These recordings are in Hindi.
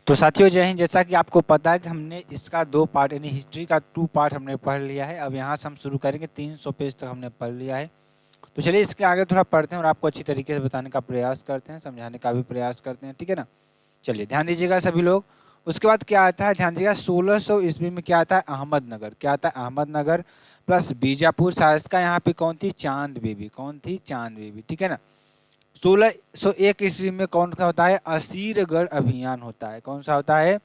तो साथियों जय हिंद। जैसा कि आपको पता है कि हमने इसका 2 पार्ट यानी हिस्ट्री का 2 पार्ट हमने पढ़ लिया है। अब यहाँ से हम शुरू करेंगे, 300 पेज तक हमने पढ़ लिया है। तो चलिए इसके आगे थोड़ा पढ़ते हैं और आपको अच्छी तरीके से बताने का प्रयास करते हैं, समझाने का भी प्रयास करते हैं, ठीक है ना। चलिए ध्यान दीजिएगा सभी लोग। उसके बाद क्या आता है, ध्यान दीजिएगा 1600 ईस्वी में क्या आता है, अहमदनगर। क्या आता है, अहमदनगर प्लस बीजापुर शासका यहाँ पे कौन थी, चांद बीबी। कौन थी, चांद बीबी, ठीक है ना। 1601 ईस्वी में कौन सा होता है, असीरगढ़ अभियान होता है। कौन सा होता है,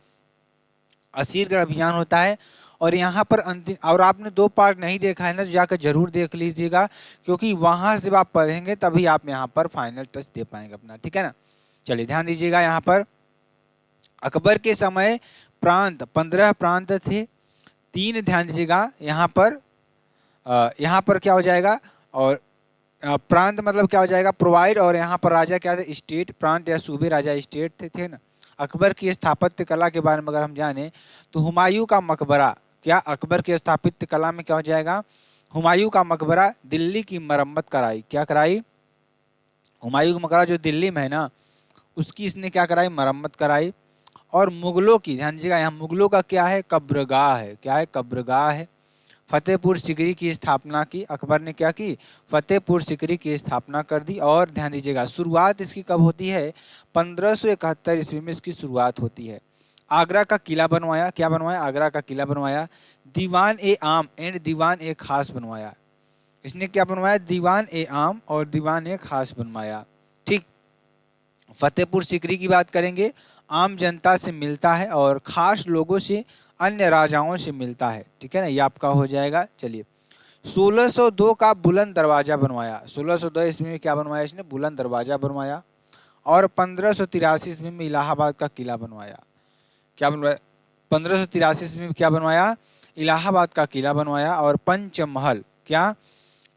असीरगढ़ अभियान होता है। और यहाँ पर अंतिम, और आपने 2 पार्ट नहीं देखा है ना, तो जाकर जरूर देख लीजिएगा, क्योंकि वहां से जब आप पढ़ेंगे तभी आप यहाँ पर फाइनल टच दे पाएंगे अपना, ठीक है ना। चलिए ध्यान दीजिएगा, यहाँ पर अकबर के समय प्रांत 15 प्रांत थे। 3 ध्यान दीजिएगा यहाँ पर क्या हो जाएगा, और प्रांत मतलब क्या हो जाएगा, प्रोवाइड। और यहाँ पर राजा क्या थे, स्टेट। प्रांत या सूबे, राजा स्टेट थे ना। अकबर की स्थापत्य कला के बारे में अगर हम जाने तो हुमायूं का मकबरा, क्या अकबर की स्थापत्य कला में क्या हो जाएगा, हुमायूं का मकबरा दिल्ली की मरम्मत कराई। क्या कराई, हुमायूं का मकबरा जो दिल्ली में है ना, उसकी इसने क्या कराई, मरम्मत कराई। और मुगलों की, ध्यान दीजिएगा, यहाँ मुगलों का क्या है, कब्रगाह है। क्या है, कब्रगाह है। फतेहपुर सिकरी की स्थापना की, अकबर ने क्या की, फतेहपुर सिकरी की स्थापना कर दी। और ध्यान दीजिएगा शुरुआत इसकी कब होती है, 1571 ईस्वी में इसकी शुरुआत होती है। आगरा का किला बनवाया। क्या बनवाया, आगरा का किला बनवाया। दीवान ए आम एंड दीवान ए खास बनवाया। इसने क्या बनवाया, दीवान ए आम और दीवान ए खास बनवाया, ठीक। फतेहपुर सिकरी की बात करेंगे, आम जनता से मिलता है और खास लोगों से, अन्य राजाओं से मिलता है, ठीक है ना, ये आपका हो जाएगा। चलिए 1602 का बुलंद दरवाजा बनवाया। 1602 ईस्वी में क्या बनवाया इसने, बुलंद दरवाजा बनवाया। और 1583 ईस्वी में इलाहाबाद का किला बनवाया। क्या बनवाया, 1583 ईस्वी में क्या बनवाया, इलाहाबाद का किला बनवाया। और पंचमहल, क्या,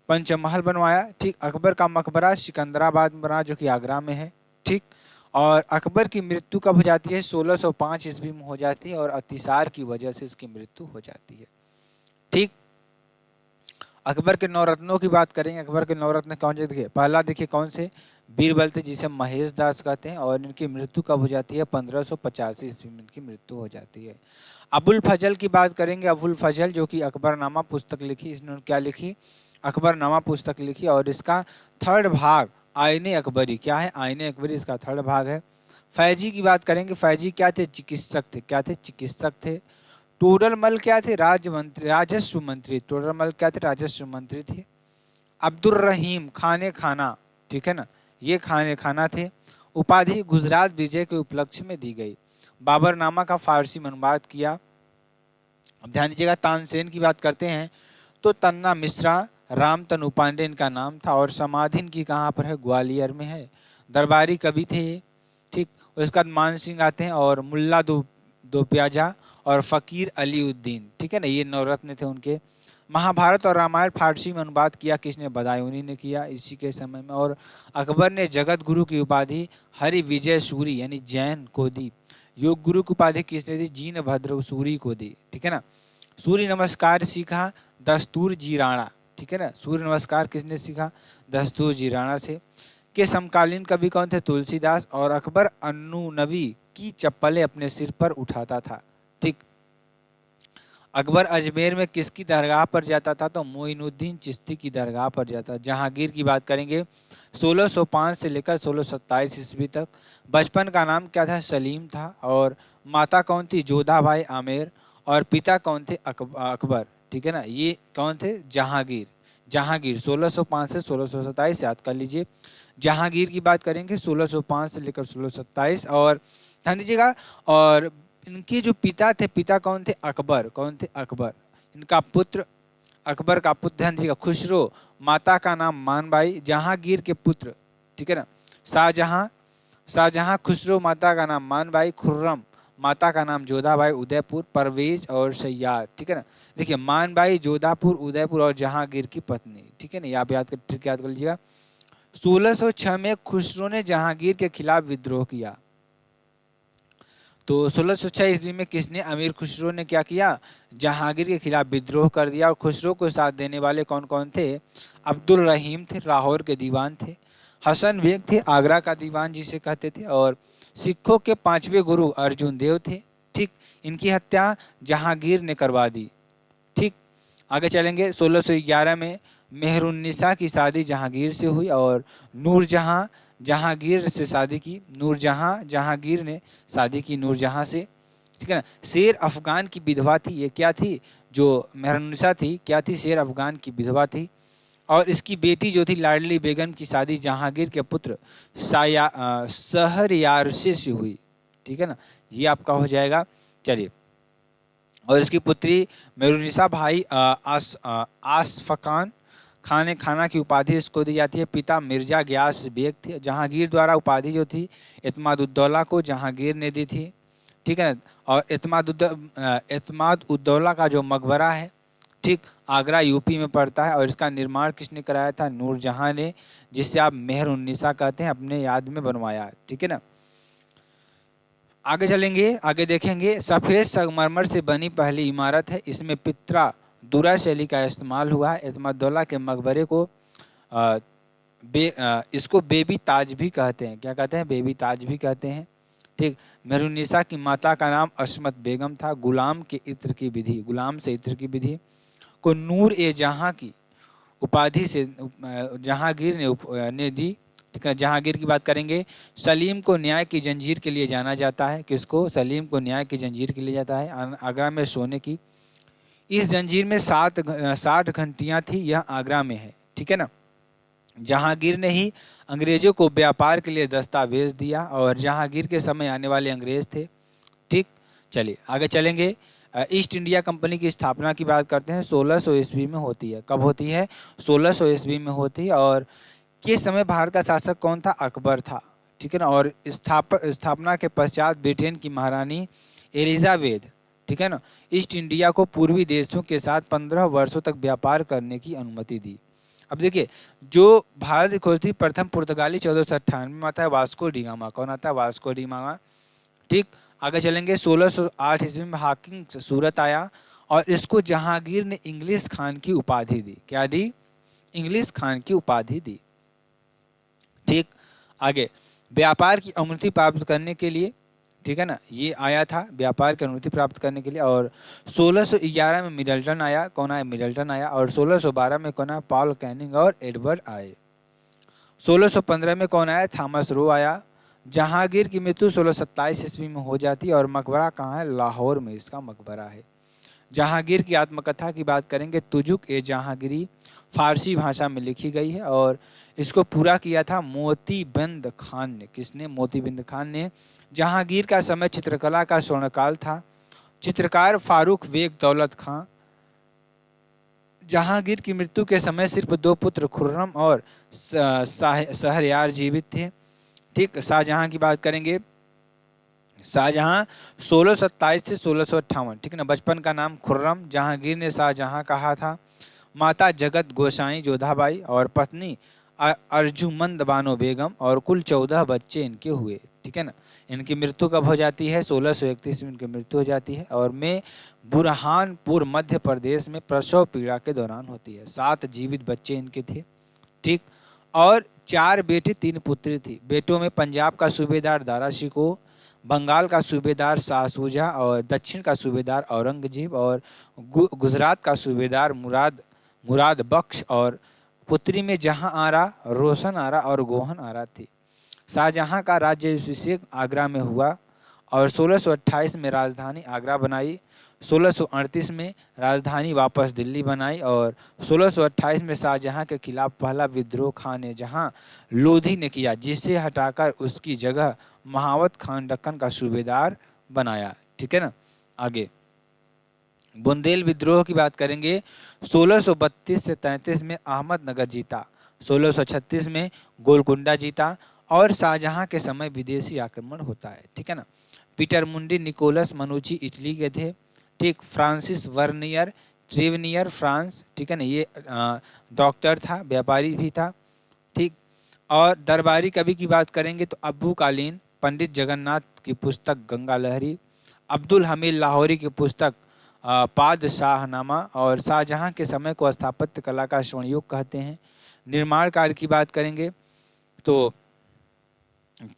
पंचमहल बनवाया, ठीक। अकबर का मकबरा सिकंदराबाद में बना, जो कि आगरा में है, ठीक। और अकबर की मृत्यु कब हो जाती है, 1605 ईस्वी में हो जाती है, और अतिसार की वजह से इसकी मृत्यु हो जाती है, ठीक। अकबर के नवरत्नों की बात करेंगे। अकबर के नवरत्न कौन से, देखिए पहला देखिए कौन से, बीरबल थे, जिसे महेश दास कहते हैं। और इनकी मृत्यु कब हो जाती है, 1585 ईस्वी में इनकी मृत्यु हो जाती है। अबुल फजल की बात करेंगे। अबुल फजल जो कि अकबरनामा पुस्तक लिखी, इसने क्या लिखी, अकबरनामा पुस्तक लिखी। और इसका 3rd भाग आईने अकबरी, क्या है, आईने अकबरी इसका 3rd भाग है। फैजी की बात करेंगे। फैजी क्या थे, चिकित्सक थे। क्या थे, चिकित्सक थे। टोडरमल क्या थे, राजस्व मंत्री। टोडरमल क्या थे, राजस्व मंत्री थे। अब्दुल रहीम खाने खाना, ठीक है ना, ये खाने खाना थे। उपाधि गुजरात विजय के उपलक्ष्य में दी गई। बाबरनामा का फारसी में अनुवाद किया। अब ध्यान दीजिएगा, तानसेन की बात करते हैं तो तन्ना मिश्रा, रामतनु पांडे इनका नाम था। और समाधि इनकी कहाँ पर है, ग्वालियर में है। दरबारी कवि थे ये, ठीक। उसके बाद मान सिंह आते हैं, और मुल्ला दो प्याजा, और फ़कीर अली उद्दीन, ठीक है ना, ये नवरत्न थे उनके। महाभारत और रामायण फारसी में अनुवाद किया किसने, बदायूनी ने किया इसी के समय में। और अकबर ने जगत गुरु की उपाधि हरि विजय सूरी यानी जैन को दी। योग गुरु की उपाधि किसने दी, जीन भद्र सूरी को दी, ठीक है ना। सूर्य नमस्कार सीखा दस्तूर जी राणा, ठीक है ना। सूर्य नमस्कार किसने सीखा, दस्तूर जी राणा से। के समकालीन कवि कौन थे, तुलसीदास। और अकबर अन्नू नबी की चप्पलें अपने सिर पर उठाता था, ठीक। अकबर अजमेर में किसकी दरगाह पर जाता था, तो मोइनुद्दीन चिश्ती की दरगाह पर जाता। जहांगीर की बात करेंगे, 1605 से लेकर 1627 ईस्वी तक। बचपन का नाम क्या था, सलीम था। और माता कौन थी, जोधाबाई आमेर। और पिता कौन थे, अकबर, ठीक है ना। ये कौन थे, जहांगीर। जहांगीर 1605 से 1627 याद कर लीजिए। जहांगीर की बात करेंगे 1605 से लेकर 1627। और ध्यान दीजिएगा, और इनके जो पिता थे, पिता कौन थे, अकबर। कौन थे, अकबर। इनका पुत्र, अकबर का पुत्र, ध्यान दीजिएगा, खुसरो। माता का नाम मानबाई। जहांगीर के पुत्र, ठीक है ना, शाहजहां। शाहजहां, खुसरो माता का नाम मानबाई। खुर्रम माता का नाम जोधाबाई, उदयपुर। परवेज और सैयार, ठीक है ना। देखिए मानबाई, जोधापुर, उदयपुर और जहांगीर की पत्नी, ठीक है ना, आप याद कर लीजिएगा। 1606 में खुसरो ने जहांगीर के खिलाफ विद्रोह किया। तो 1606 ईस्वी में किसने, अमीर खुसरो ने क्या किया, जहांगीर के खिलाफ विद्रोह कर दिया। और खुसरो को साथ देने वाले कौन कौन थे, अब्दुल रहीम थे, लाहौर के दीवान थे। हसन बेग थे, आगरा का दीवान जिसे कहते थे। और सिखों के पांचवें गुरु अर्जुन देव थे। ठीक, इनकी हत्या जहांगीर ने करवा दी। ठीक, आगे चलेंगे। 1611 में मेहरुन्निसा की शादी जहांगीर से हुई और नूरजहां जहांगीर से शादी की। नूरजहां जहांगीर ने शादी की नूरजहां से। ठीक है ना। शेर अफगान की विधवा थी। ये क्या थी? जो मेहरुन्निसा थी क्या थी? शेर अफगान की विधवा थी। और इसकी बेटी जो थी लाडली बेगम की शादी जहांगीर के पुत्र शहरयार से हुई। ठीक है ना, ये आपका हो जाएगा। चलिए, और इसकी पुत्री मेहरुन्निसा भाई आसफान खाना की उपाधि इसको दी जाती है। पिता मिर्जा गयास बेग थे। जहांगीर द्वारा उपाधि जो थी एतमाद-उद-दौला को जहांगीर ने दी थी। ठीक है ना। और एतमाद-उद-दौला का जो मकबरा है, ठीक, आगरा यूपी में पड़ता है और इसका निर्माण किसने कराया था? नूरजहां ने, जिसे आप मेहरुन्निसा कहते हैं, अपने याद में बनवाया। ठीक है ना। आगे चलेंगे, आगे देखेंगे। सफ़ेद संगमरमर से बनी पहली इमारत है। इसमें पित्रा दुरा शैली का इस्तेमाल हुआ है। एतमाद-उद-दौला के मकबरे को इसको बेबी ताज भी कहते हैं। क्या कहते हैं? बेबी ताज भी कहते हैं। ठीक, मेहरुन्निसा की माता का नाम अशमत बेगम था। गुलाम से इत्र की विधि को नूर ए जहां की उपाधि से जहांगीर ने दी। ठीक है, जहांगीर की बात करेंगे। सलीम को न्याय की जंजीर के लिए जाना जाता है। किसको? सलीम को न्याय की जंजीर के लिए जाता है। आगरा में सोने की इस जंजीर में 60 घंटियां थी। यह आगरा में है। ठीक है ना। जहांगीर ने ही अंग्रेजों को व्यापार के लिए दस्तावेज दिया और जहांगीर के समय आने वाले अंग्रेज थे। ठीक, चलिए आगे चलेंगे। ईस्ट इंडिया कंपनी की स्थापना की बात करते हैं। 1600 ईस्वी में होती है। कब होती है? 1600 ईस्वी में होती है। और के समय भारत का शासक कौन था? अकबर था। ठीक है ना। और स्थापना के पश्चात ब्रिटेन की महारानी एलिजाबेथ, ठीक है ना, ईस्ट इंडिया को पूर्वी देशों के साथ 15 वर्षों तक व्यापार करने की अनुमति दी। अब देखिए, जो भारत की खोज थी प्रथम पुर्तगाली 1498 में आता है वास्को डी गामा। कौन आता है? Vasco D gamma. ठीक, आगे चलेंगे। 1608 ईस्वी में हाकिम सूरत आया और इसको जहांगीर ने इंग्लिश खान की उपाधि दी। क्या दी? इंग्लिश खान की उपाधि दी। ठीक, आगे व्यापार की अनुमति प्राप्त करने के लिए, ठीक है ना, ये आया था व्यापार की अनुमति प्राप्त करने के लिए। और 1611 में मिडल्टन आया। कौन आया? मिडल्टन आया। और 1612 में कौन आया? पॉल कैनिंग और एडवर्ड आए। 1615 में कौन आया? थॉमस रो आया। जहांगीर की मृत्यु 1627 ईस्वी में हो जाती है। और मकबरा कहाँ है? लाहौर में इसका मकबरा है। जहांगीर की आत्मकथा की बात करेंगे। तुजुक ए जहांगीरी फारसी भाषा में लिखी गई है और इसको पूरा किया था मोतीबिंद खान ने। किसने? मोतीबिंद खान ने। जहांगीर का समय चित्रकला का स्वर्णकाल था। चित्रकार फारूक बेग दौलत खां। जहांगीर की मृत्यु के समय सिर्फ 2 पुत्र खुर्रम और शहरयार जीवित थे। ठीक, शाहजहां की बात करेंगे। शाहजहां 1627 से 1658, ठीक है ना। बचपन का नाम खुर्रम। जहांगीर ने शाहजहां कहा था। माता जगत गोसाई जोधाबाई और पत्नी अर्जुमंद बानो बेगम और कुल 14 बच्चे इनके हुए। ठीक है ना। इनकी मृत्यु कब हो जाती है? 1631 में इनकी मृत्यु हो जाती है और में बुरहानपुर मध्य प्रदेश में प्रसव पीड़ा के दौरान होती है। 7 जीवित बच्चे इनके थे। ठीक, और 4 बेटे 3 पुत्री थी। बेटों में पंजाब का सूबेदार दारा शिकोह, बंगाल का सूबेदार शाह शुजा और दक्षिण का सूबेदार औरंगजेब और गुजरात का सूबेदार मुराद बख्श और पुत्री में जहां आरा, रोशन आरा और गोहन आरा थी। शाहजहां का राज्याभिषेक आगरा में हुआ और 1628 में राजधानी आगरा बनाई। 1638 में राजधानी वापस दिल्ली बनाई और 1628 में शाहजहां के खिलाफ पहला विद्रोह खान ने जहां लोधी ने किया, जिसे हटाकर उसकी जगह महावत खान दक्कन का सूबेदार बनाया। ठीक है ना। आगे बुंदेल विद्रोह की बात करेंगे। 1632 से 33 में अहमदनगर जीता। 1636 में गोलकुंडा जीता और शाहजहां के समय विदेशी आक्रमण होता है। ठीक है ना। पीटर मुंडी निकोलस मनुची इटली के थे। ठीक, फ्रांसिस वर्नियर ट्रेवनियर फ्रांस, ठीक है ना, ये डॉक्टर था, व्यापारी भी था। ठीक, और दरबारी कवि की बात करेंगे तो अब्बू कालीन, पंडित जगन्नाथ की पुस्तक गंगा लहरी, अब्दुल हमीद लाहौरी की पुस्तक पादशाहनामा और शाहजहां के समय को स्थापत्य कला का स्वर्ण युग कहते हैं। निर्माण कार्य की बात करेंगे तो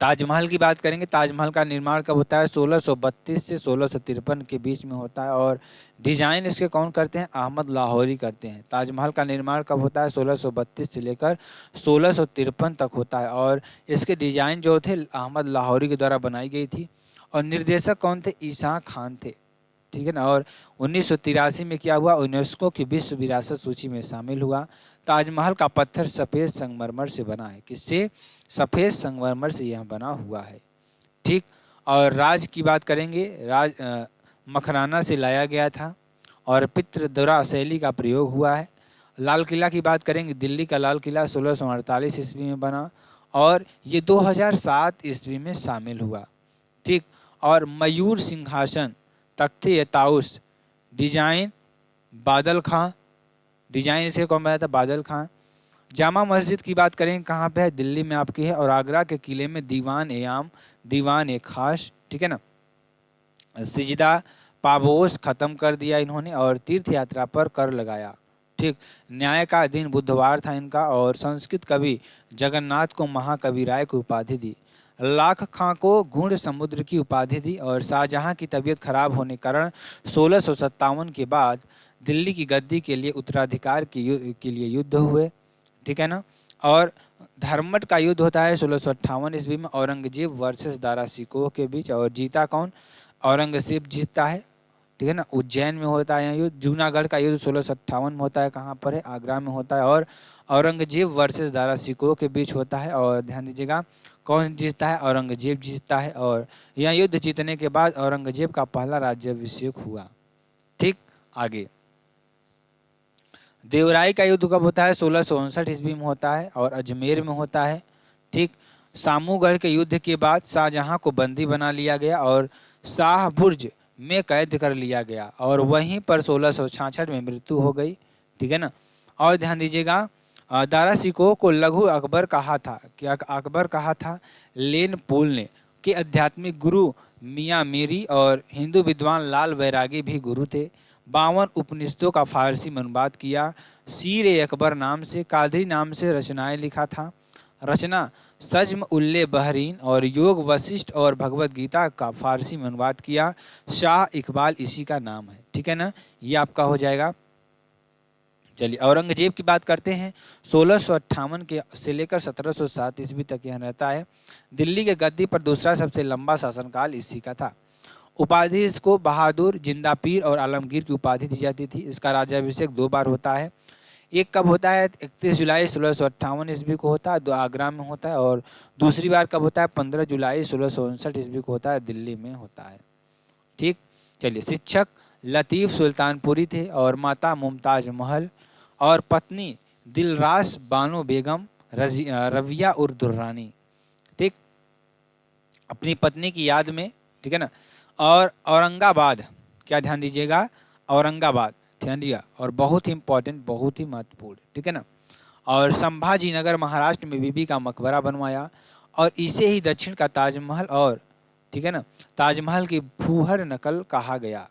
ताजमहल की बात करेंगे, ताजमहल का निर्माण कब होता है? 1632 से 1653 के बीच में होता है और डिजाइन इसके कौन करते हैं? अहमद लाहौरी करते हैं। ताजमहल का निर्माण कब होता है? 1632 से लेकर 1653 तक होता है और इसके डिजाइन जो थे अहमद लाहौरी के द्वारा बनाई गई थी और निर्देशक कौन थे? ईसा खान थे, ठीक है ना। और 1983 में क्या हुआ? यूनेस्को की विश्व विरासत सूची में शामिल हुआ। ताजमहल का पत्थर सफ़ेद संगमरमर से बना है। किससे? सफ़ेद संगमरमर से यह बना हुआ है, ठीक। और राज की बात करेंगे, राज मखराना से लाया गया था और पितृदुरा शैली का प्रयोग हुआ है। लाल किला की बात करेंगे, दिल्ली का लाल किला 1648 ईस्वी में बना और ये 2007 ईस्वी में शामिल हुआ, ठीक। और मयूर सिंहासन तख्ते या ताउस डिजाइन बादल खां, डिजाइन इसे कौन बनाया था? बादल खां। जामा मस्जिद की बात करें कहाँ पे है? दिल्ली में आपकी है और आगरा के किले में दीवान ए आम, दीवान ए खास, ठीक है ना। सिजदा पाबोस खत्म कर दिया इन्होंने और तीर्थ यात्रा पर कर लगाया, ठीक। न्याय का दिन बुधवार था इनका और संस्कृत कवि जगन्नाथ को महाकवि राय की उपाधि दी। लाख खां को घुड़ समुद्र की उपाधि दी और शाहजहां की तबीयत खराब होने के कारण 1657 के बाद दिल्ली की गद्दी के लिए उत्तराधिकार के लिए युद्ध हुए, ठीक है ना। और धर्मट का युद्ध होता है 1658 ईस्वी में औरंगजेब वर्सेस दारा सिकोह के बीच और जीता कौन? औरंगजेब जीतता है, ठीक है ना। उज्जैन में होता है यह युद्ध। जूनागढ़ का युद्ध 1658 में होता है, कहाँ पर है? आगरा में होता है और औरंगजेब वर्सेस दारा सिकोह के बीच होता है और ध्यान दीजिएगा कौन जीतता है? औरंगजेब जीतता है और यह युद्ध जीतने के बाद औरंगजेब का पहला राज्याभिषेक हुआ, ठीक। आगे देवराई का युद्ध कब होता है? 1659 ईस्वी में होता है और अजमेर में होता है, ठीक। सामूगढ़ के युद्ध के बाद शाहजहां को बंदी बना लिया गया और शाह बुर्ज में कैद कर लिया गया और वहीं पर 1666 में मृत्यु हो गई, ठीक है ना। और ध्यान दीजिएगा दारा सिकोह को लघु अकबर कहा था। क्या अकबर कहा था? लेन पोल ने के आध्यात्मिक गुरु मियाँ मीरी और हिंदू विद्वान लाल बैरागी भी गुरु थे। 52 उपनिषदों का फारसी में अनुवाद किया। सीर ए अकबर नाम से कादरी नाम से रचनाएं लिखा था। रचना सज्म उल्ले बहरीन और योग वशिष्ठ और भगवत गीता का फारसी में अनुवाद किया। शाह इकबाल इसी का नाम है, ठीक है ना। ये आपका हो जाएगा। चलिए औरंगजेब की बात करते हैं। 1658 के से लेकर 1707 ईस्वी तक यह रहता है। दिल्ली के गद्दी पर दूसरा सबसे लंबा शासनकाल इसी का था। उपाधि इसको बहादुर, जिंदा पीर और आलमगीर की उपाधि दी जाती थी। इसका राज्याभिषेक 2 बार होता है। एक कब होता है? 31 जुलाई 1658 ईस्वी को होता है, आगरा में होता है और दूसरी बार कब होता है? 15 जुलाई 1659 ईस्वी को होता है, दिल्ली में होता है, ठीक। चलिए शिक्षक लतीफ़ सुल्तानपुरी थे और माता मुमताज़ महल और पत्नी दिलरास बानो बेगम रविया उर दुर्रानी, ठीक, अपनी पत्नी की याद में, ठीक है ना। और औरंगाबाद, क्या ध्यान दीजिएगा? औरंगाबाद ध्यान दिया और बहुत ही इंपॉर्टेंट, बहुत ही महत्वपूर्ण, ठीक है ना। और संभाजी नगर महाराष्ट्र में बीबी का मकबरा बनवाया और इसे ही दक्षिण का ताजमहल और, ठीक है ना, ताजमहल की फूहड़ नकल कहा गया।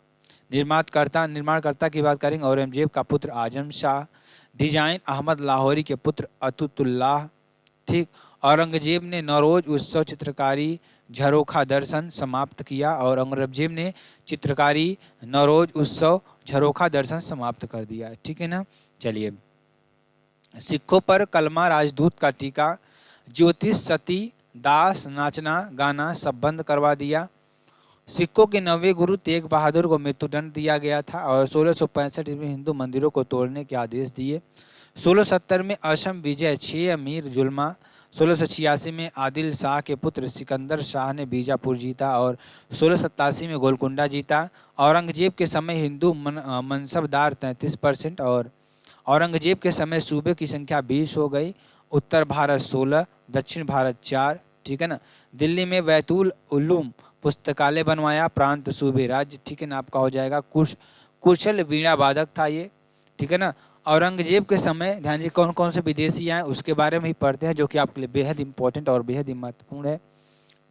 निर्माणकर्ता की बात करेंगे औरंगजेब का पुत्र आजम शाह। डिजाइन अहमद लाहौरी के पुत्र अतुतुल्लाह, ठीक। औरंगजेब ने नौरोज उत्सव चित्रकारी झरोखा दर्शन समाप्त किया और औरंगजेब ने चित्रकारी नौरोज उत्सव झरोखा दर्शन समाप्त कर दिया, ठीक है ना। चलिए सिखों पर कलमा राजदूत का टीका, ज्योतिष सती दास नाचना गाना सब बंद करवा दिया। सिखों के 9वें गुरु तेग बहादुर को मृत्युदंड दिया गया था और 1665 में हिंदू मंदिरों को तोड़ने के आदेश दिए। 1670 में असम विजय 6 अमीर जुल्मा। 1686 में आदिल शाह के पुत्र सिकंदर शाह ने बीजापुर जीता और 1687 में गोलकुंडा जीता। औरंगजेब के समय हिंदू मनसबदार 33% और औरंगजेब के समय सूबे की संख्या 20 हो गई। उत्तर भारत 16, दक्षिण भारत 4, ठीक है ना। दिल्ली में बैतुल उलूम पुस्तकालय बनवाया, प्रांत सूबे राज्य, ठीक है ना, आपका हो जाएगा। कुशल वीणा वादक था ये, ठीक है ना। औरंगजेब के समय ध्यान दीजिए कौन कौन से विदेशी आए उसके बारे में ही पढ़ते हैं, जो कि आपके लिए बेहद इंपॉर्टेंट और बेहद ही महत्वपूर्ण है।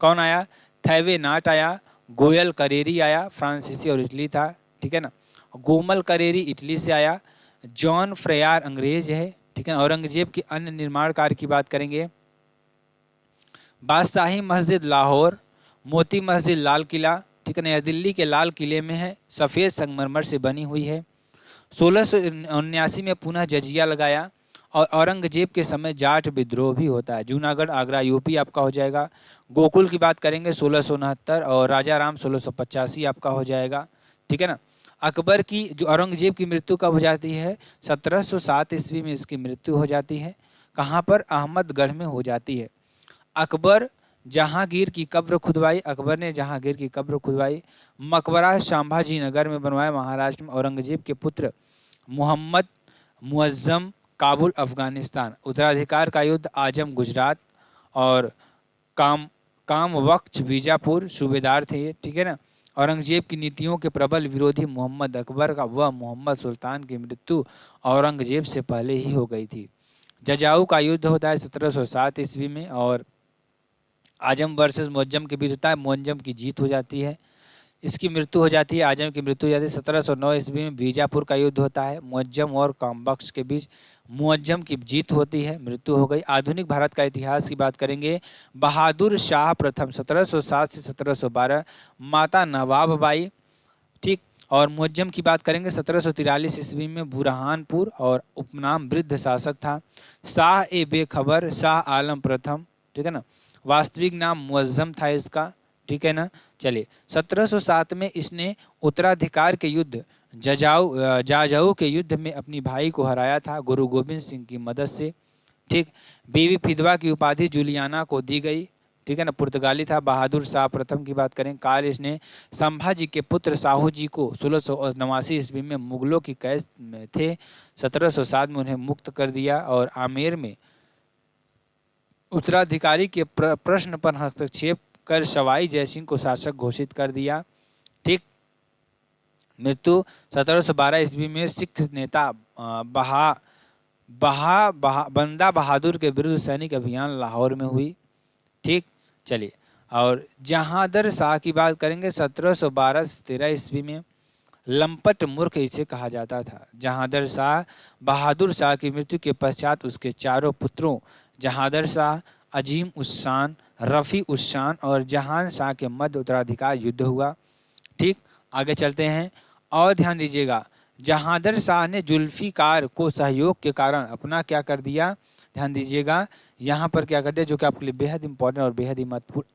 कौन आया? थैवे नाट आया, गोयल करेरी आया, फ्रांसीसी और इटली था, ठीक है ना। गोमल करेरी इटली से आया। जॉन फ्रेयार अंग्रेज है, ठीक है। औरंगजेब के अन्य निर्माण कार्य की बात करेंगे। बादशाही मस्जिद लाहौर, मोती मस्जिद लाल किला, ठीक है ना, यह दिल्ली के लाल किले में है, सफ़ेद संगमरमर से बनी हुई है। 1679 में पुनः जजिया लगाया और औरंगजेब के समय जाट विद्रोह भी होता है। जूनागढ़ आगरा यूपी आपका हो जाएगा। गोकुल की बात करेंगे 1669 और राजा राम 1685 आपका हो जाएगा, ठीक है ना। अकबर की जो औरंगजेब की मृत्यु कब हो जाती है? 1707 ईस्वी में इसकी मृत्यु हो जाती है। कहाँ पर? अहमदगढ़ में हो जाती है। अकबर जहांगीर की कब्र खुदवाई, अकबर ने जहांगीर की कब्र खुदवाई। मकबरा संभाजी नगर में बनवाया महाराष्ट्र में। औरंगजेब के पुत्र मोहम्मद मुअज्जम काबुल अफगानिस्तान। उत्तराधिकार का युद्ध आजम गुजरात और काम कामवक्ष बीजापुर सूबेदार थे ये, ठीक है ना। औरंगजेब की नीतियों के प्रबल विरोधी मोहम्मद अकबर का व मोहम्मद सुल्तान की मृत्यु औरंगजेब से पहले ही हो गई थी। जजाऊ का युद्ध होता है 1707 ईस्वी में और आजम वर्सेस मुअज्जम के बीच होता है। मुअज्जम की जीत हो जाती है, इसकी मृत्यु हो जाती है, आजम की मृत्यु हो जाती है। 1709 ईस्वी में बीजापुर का युद्ध होता है मुअज्जम और कामबख्श के बीच। मुअज्जम की जीत होती है, मृत्यु हो गई। आधुनिक भारत का इतिहास की बात करेंगे। बहादुर शाह प्रथम 1707 से 1712, माता नवाब बाई, ठीक। और मुअज्जम की बात करेंगे 1743 ईस्वी में बुरहानपुर और उपनाम वृद्ध शासक था। शाह ए बेखबर शाह आलम प्रथम, ठीक है ना। वास्तविक नाम मुअज्जम था इसका, ठीक है ना। चलिए 1707 में इसने उत्तराधिकार के युद्ध जाजाऊ के युद्ध में अपनी भाई को हराया था गुरु गोविंद सिंह की मदद से, ठीक। बीवी फिदवा की उपाधि जूलियाना को दी गई, ठीक है ना, पुर्तगाली था। बहादुर शाह प्रथम की बात करें, काल इसने संभाजी के पुत्र साहू जी को 1689 ईस्वी में मुगलों की कैद में थे, 1707 में उन्हें मुक्त कर दिया और आमेर में उत्तराधिकारी के प्रश्न पर हस्तक्षेप कर सवाई जयसिंह को शासक घोषित कर दिया, ठीक। मृत्यु 1712 ईस्वी में सिख नेता बंदा बहादुर के विरुद्ध सैनिक अभियान लाहौर में हुई, ठीक। चलिए और जहांदर शाह की बात करेंगे 1712 से 13 ईस्वी में। लंपट मूर्ख इसे कहा जाता था। जहांदर शाह बहादुर शाह की मृत्यु के पश्चात उसके चारों पुत्रों जहांदर शाह, अजीम उस्सान, रफ़ी उस्सान और जहान शाह के मध्य उत्तराधिकार युद्ध हुआ, ठीक। आगे चलते हैं और ध्यान दीजिएगा। जहांदर शाह ने जुल्फिकार को सहयोग के कारण अपना क्या कर दिया, ध्यान दीजिएगा यहाँ पर क्या कर दिया, जो कि आपके लिए बेहद इंपॉर्टेंट और बेहद ही महत्वपूर्ण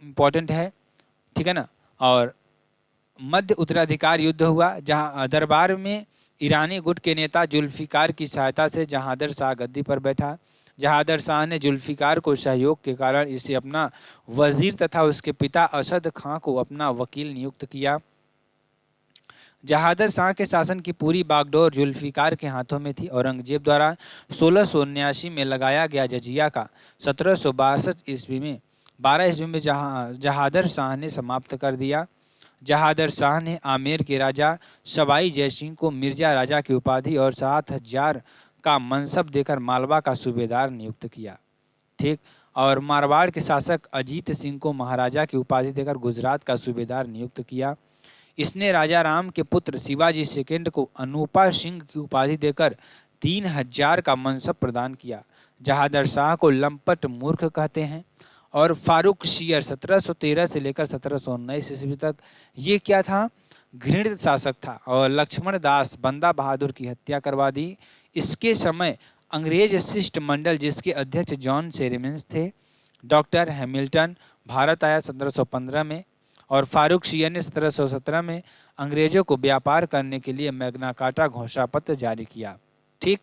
इंपॉर्टेंट है, ठीक है ना। और मध्य उत्तराधिकार युद्ध हुआ जहां दरबार में ईरानी गुट के नेता जुल्फिकार की सहायता से जहांदर शाह गद्दी पर बैठा। जहांदर शाह ने जुल्फिकार को सहयोग के कारण इसे अपना वजीर तथा उसके पिता असद खां को अपना वकील नियुक्त किया। जहांदर शाह के शासन की पूरी बागडोर जुल्फिकार के हाथों में थी। औरंगजेब द्वारा 1679 में लगाया गया जजिया का 1762 ईस्वी में 12 ईस्वी में जहांदर शाह ने समाप्त कर दिया। जहांदर शाह ने आमेर के राजा सवाई जयसिंह को मिर्जा राजा की उपाधि और 7000 का मनसब देकर मालवा का सूबेदार नियुक्त किया, ठीक। और मारवाड़ के शासक अजीत सिंह को महाराजा की उपाधि देकर गुजरात का सूबेदार नियुक्त किया। इसने राजा राम के पुत्र शिवाजी सेकंड को अनूपा सिंह की उपाधि देकर 3000 का मनसब प्रदान किया। जहांदर शाह को लंपट मूर्ख कहते हैं। और फारूक शियर 1713 से लेकर 1719 ईस्वी तक ये क्या था, घृणित शासक था और लक्ष्मण दास बंदा बहादुर की हत्या करवा दी। इसके समय अंग्रेज शिष्टमंडल जिसके अध्यक्ष जॉन सेरेमिन्स थे, डॉक्टर हैमिल्टन भारत आया 1715 में और फारूक शियर ने 1717 में अंग्रेजों को व्यापार करने के लिए मैग्ना कार्टा घोषणा पत्र जारी किया, ठीक।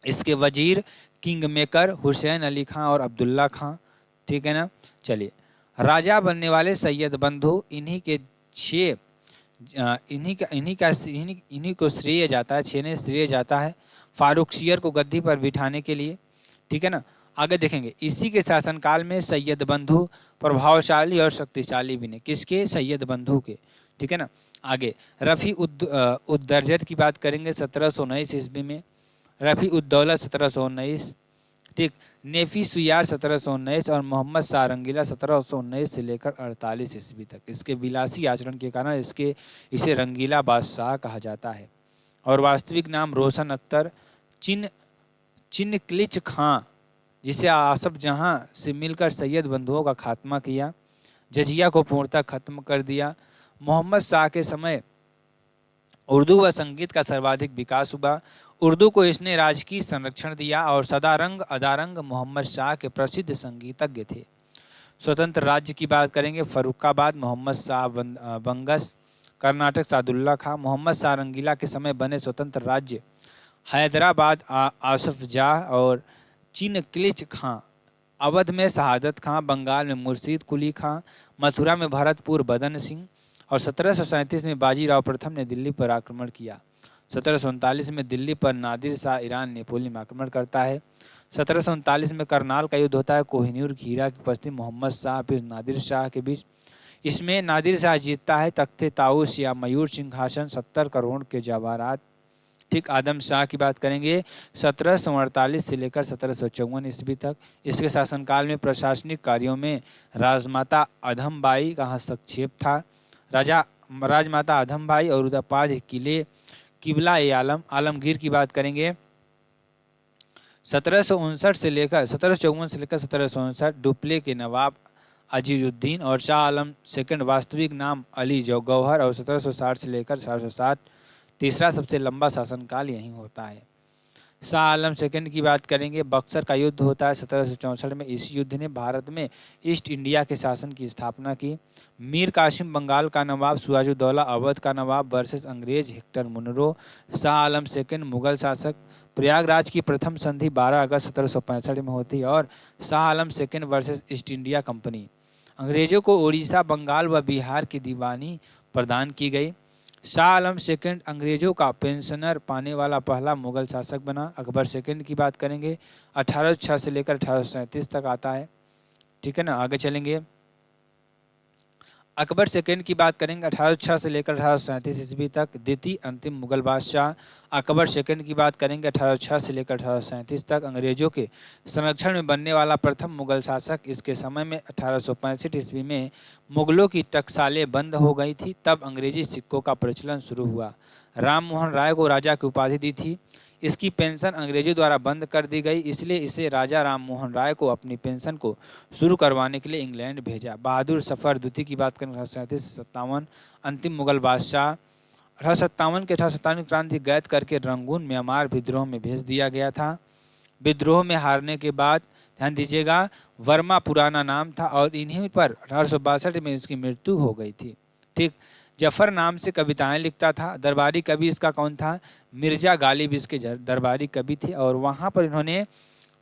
इसके वजीर किंग मेकर हुसैन अली खां और अब्दुल्ला खां, ठीक है ना। चलिए राजा बनने वाले सैयद बंधु इन्हीं के 6 इन्हीं को श्रेय जाता है, 6 ने श्रेय जाता है फारूक शियर को गद्दी पर बिठाने के लिए, ठीक है ना। आगे देखेंगे इसी के शासनकाल में सैयद बंधु प्रभावशाली और शक्तिशाली बने, किसके, सैयद बंधु के, ठीक है ना। आगे रफ़ी उद्दरजत की बात करेंगे 1719 ईस्वी में। रफ़ी उद्दौलत 1719, ठीक। नेफी सुयार 1719 और मोहम्मद शाह रंगीला 1719 से लेकर 48 ईस्वी तक। इसके विलासी आचरण के कारण इसे रंगीला बादशाह कहा जाता है। और वास्तविक नाम रोशन अख्तर चिनक्लिच खां जिसे आसफ जहां से मिलकर सैयद बंधुओं का खात्मा किया, जजिया को पूर्णतः खत्म कर दिया। मोहम्मद शाह के समय उर्दू व संगीत का सर्वाधिक विकास हुआ। उर्दू को इसने राजकीय संरक्षण दिया और सदारंग अदारंग मोहम्मद शाह के प्रसिद्ध संगीतज्ञ थे। स्वतंत्र राज्य की बात करेंगे, फर्रुखाबाद मोहम्मद शाह बंगस, कर्नाटक सादुल्ला खां। मोहम्मद शाह रंगीला के समय बने स्वतंत्र राज्य हैदराबाद आसफ जाह और चिनक्लिच खां, अवध में शहादत खां, बंगाल में मुर्शीद कुली खां, मथुरा में भरतपुर बदन सिंह। और 1737 में बाजीराव प्रथम ने दिल्ली पर आक्रमण किया। 1739 में दिल्ली पर नादिर शाह ईरान नेपोली में आक्रमण करता है। 1739 में करनाल का युद्ध होता है, कोहिनूर खीरा की उपस्थिति मोहम्मद शाह फिर नादिर शाह के बीच। इसमें नादिर शाह जीतता है। तख्ते ताऊस या मयूर सिंहासन, 70 करोड़ के जवाहरात। ठीक, आदम शाह की बात करेंगे 1748 से लेकर 1754 ईस्वी तक। इसके शासनकाल में प्रशासनिक कार्यों में राजमाता अधमबाई का हस्तक्षेप था। राजमाता अधमबाई और उदयपाद किले किबला ए आलम आलमगीर की बात करेंगे 1759 से लेकर 1754 से लेकर 1759। डुप्ले के नवाब अजीजुद्दीन और शाह आलम सेकंड वास्तविक नाम अली गौहर और 1760 से लेकर 1760। तीसरा सबसे लंबा शासनकाल यही होता है। शाह आलम सेकंड की बात करेंगे, बक्सर का युद्ध होता है 1764 में। इस युद्ध ने भारत में ईस्ट इंडिया के शासन की स्थापना की। मीर कासिम बंगाल का नवाब, सिराजुद्दौला अवध का नवाब वर्सेस अंग्रेज Hector Munro. Shah Alam second Mughal शासक। प्रयागराज की प्रथम संधि 12 अगस्त 1765 में होती है। और Shah Alam second versus East India Company. अंग्रेजों को उड़ीसा, बंगाल व बिहार की दीवानी प्रदान की गई। शाह आलम सेकंड अंग्रेजों का पेंशनर पाने वाला पहला मुगल शासक बना। अकबर सेकंड की बात करेंगे 1806 से लेकर 1837 तक आता है। ठीक है ना, आगे चलेंगे। अकबर सेकंड की बात करेंगे 1806 से लेकर 1837 ईस्वी तक, द्वितीय अंतिम मुगल बादशाह। अकबर सेकंड की बात करेंगे 1806 से लेकर 1837 तक, अंग्रेजों के संरक्षण में बनने वाला प्रथम मुगल शासक। इसके समय में 1865 ईस्वी में मुगलों की टकसालें बंद हो गई थी, तब अंग्रेजी सिक्कों का प्रचलन शुरू हुआ। राम मोहन राय को राजा की उपाधि दी थी। इसकी पेंशन अंग्रेजों द्वारा बंद कर दी गई, इसलिए इसे राजा राम मोहन राय को अपनी पेंशन को शुरू करवाने के लिए इंग्लैंड भेजा। बहादुर सफर द्वितीय की बात करें 1837 से 57, अंतिम मुगल बादशाह। 1857 के 1857 क्रांति कैद करके रंगून म्यांमार विद्रोह में भेज दिया गया था। विद्रोह में हारने के बाद, ध्यान दीजिएगा, वर्मा पुराना नाम था और इन्हीं पर 1862 में इसकी मृत्यु हो गई थी। ठीक, जफर नाम से कविताएं लिखता था। दरबारी कवि इसका कौन था? मिर्जा गालिब इसके दरबारी कवि थे और वहाँ पर इन्होंने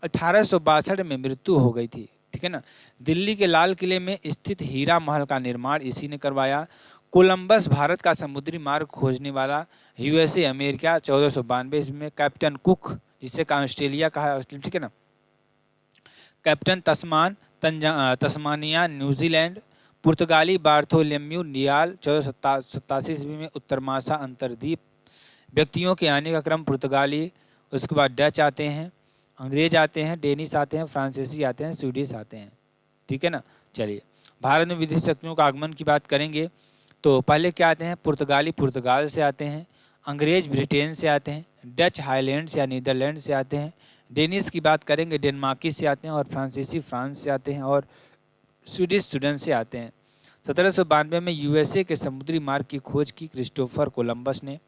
1862 में मृत्यु हो गई थी। ठीक है ना। दिल्ली के लाल किले में स्थित हीरा महल का निर्माण इसी ने करवाया। कोलंबस भारत का समुद्री मार्ग खोजने वाला। यूएसए अमेरिका 1492 में। कैप्टन कुक, जिसे का ऑस्ट्रेलिया कहा है, ठीक है ना। Captain Tasmania New Zealand. पुर्तगाली बार्थोलोम्यू डियास 1487 ईस्वी में उत्तर मासा अंतरद्वीप। व्यक्तियों के आने का क्रम पुर्तगाली, उसके बाद डच आते हैं, अंग्रेज आते हैं, डेनिश आते हैं, फ्रांसीसी आते हैं, स्वीडिश आते हैं। ठीक है ना। चलिए, भारत में विदेशी शक्तियों का आगमन की बात करेंगे तो पहले क्या आते हैं? पुर्तगाली पुर्तगाल से आते हैं, अंग्रेज ब्रिटेन से आते हैं, डच हाईलैंड्स या नीदरलैंड से आते हैं, डेनिश की बात करेंगे डेनमार्की से आते हैं और फ्रांसीसी फ्रांस से आते हैं और स्वीडिश स्वीडन से आते हैं। 1792 में यूएसए के समुद्री मार्ग की खोज की क्रिस्टोफर कोलंबस ने।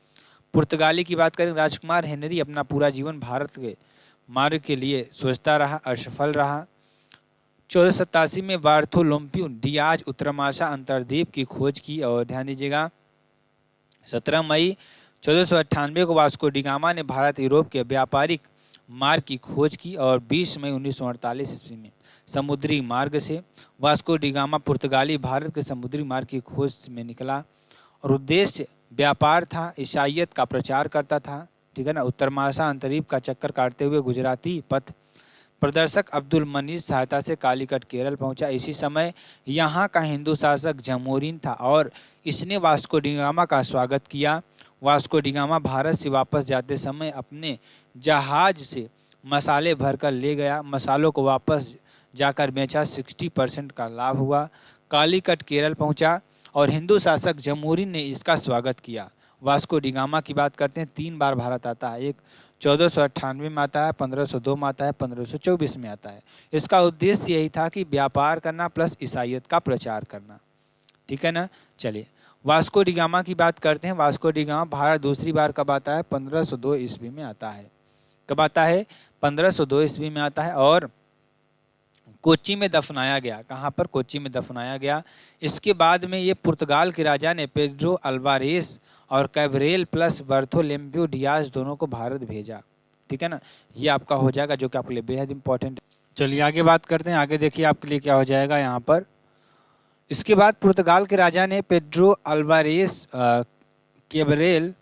पुर्तगाली की बात करें, राजकुमार हेनरी अपना पूरा जीवन भारत के मार्ग के लिए सोचता रहा, असफल रहा। 1487 में बार्थोलोम्यू डियाज उत्तरमासा अंतरद्वीप की खोज की और ध्यान दीजिएगा 17 मई 1498 को वास्को डिगामा ने भारत यूरोप के व्यापारिक मार्ग की खोज की और 20 मई 1948 ईस्वी में समुद्री मार्ग से वास्को डिगामा पुर्तगाली भारत के समुद्री मार्ग की खोज में निकला और उद्देश्य व्यापार था, ईसाइयत का प्रचार करता था। ठीक है ना। उत्तर महासागर अंतरीप का चक्कर काटते हुए गुजराती पथ प्रदर्शक अब्दुल मनीस सहायता से कालीकट केरल पहुंचा। इसी समय यहाँ का हिंदू शासक जमोरिन था और इसने वास्को डिगामा का स्वागत किया। वास्को डिगामा भारत से वापस जाते समय अपने जहाज से मसाले भरकर ले गया। मसालों को वापस जाकर बेचा, 60% का लाभ हुआ। कालीकट केरल पहुंचा और हिंदू शासक जमोरिन ने इसका स्वागत किया। वास्को डी गामा की बात करते हैं, 3 बार भारत आता है। एक 1498 में आता है, 1502 में आता है, 1524 में आता है। इसका उद्देश्य यही था कि व्यापार करना प्लस ईसाइयत का प्रचार करना। ठीक है ना। चलिए वास्को डी गामा की बात करते हैं। वास्को डी गामा भारत दूसरी बार कब आता है? 1502 ईस्वी में आता है। कब आता है? 1502 ईस्वी में आता है और कोच्चि में दफनाया गया। कहाँ पर? कोच्चि में दफनाया गया। इसके बाद में ये पुर्तगाल के राजा ने पेड्रो अल्वारेस और कैब्रेल प्लस बर्थोलोम्यू डियाज दोनों को भारत भेजा। ठीक है ना। ये आपका हो जाएगा जो कि आपके लिए बेहद इंपॉर्टेंट है। चलिए आगे बात करते हैं। आगे देखिए आपके लिए क्या हो जाएगा यहाँ पर। इसके बाद पुर्तगाल के राजा ने पेड्रो अल्वारेस कैब्रेल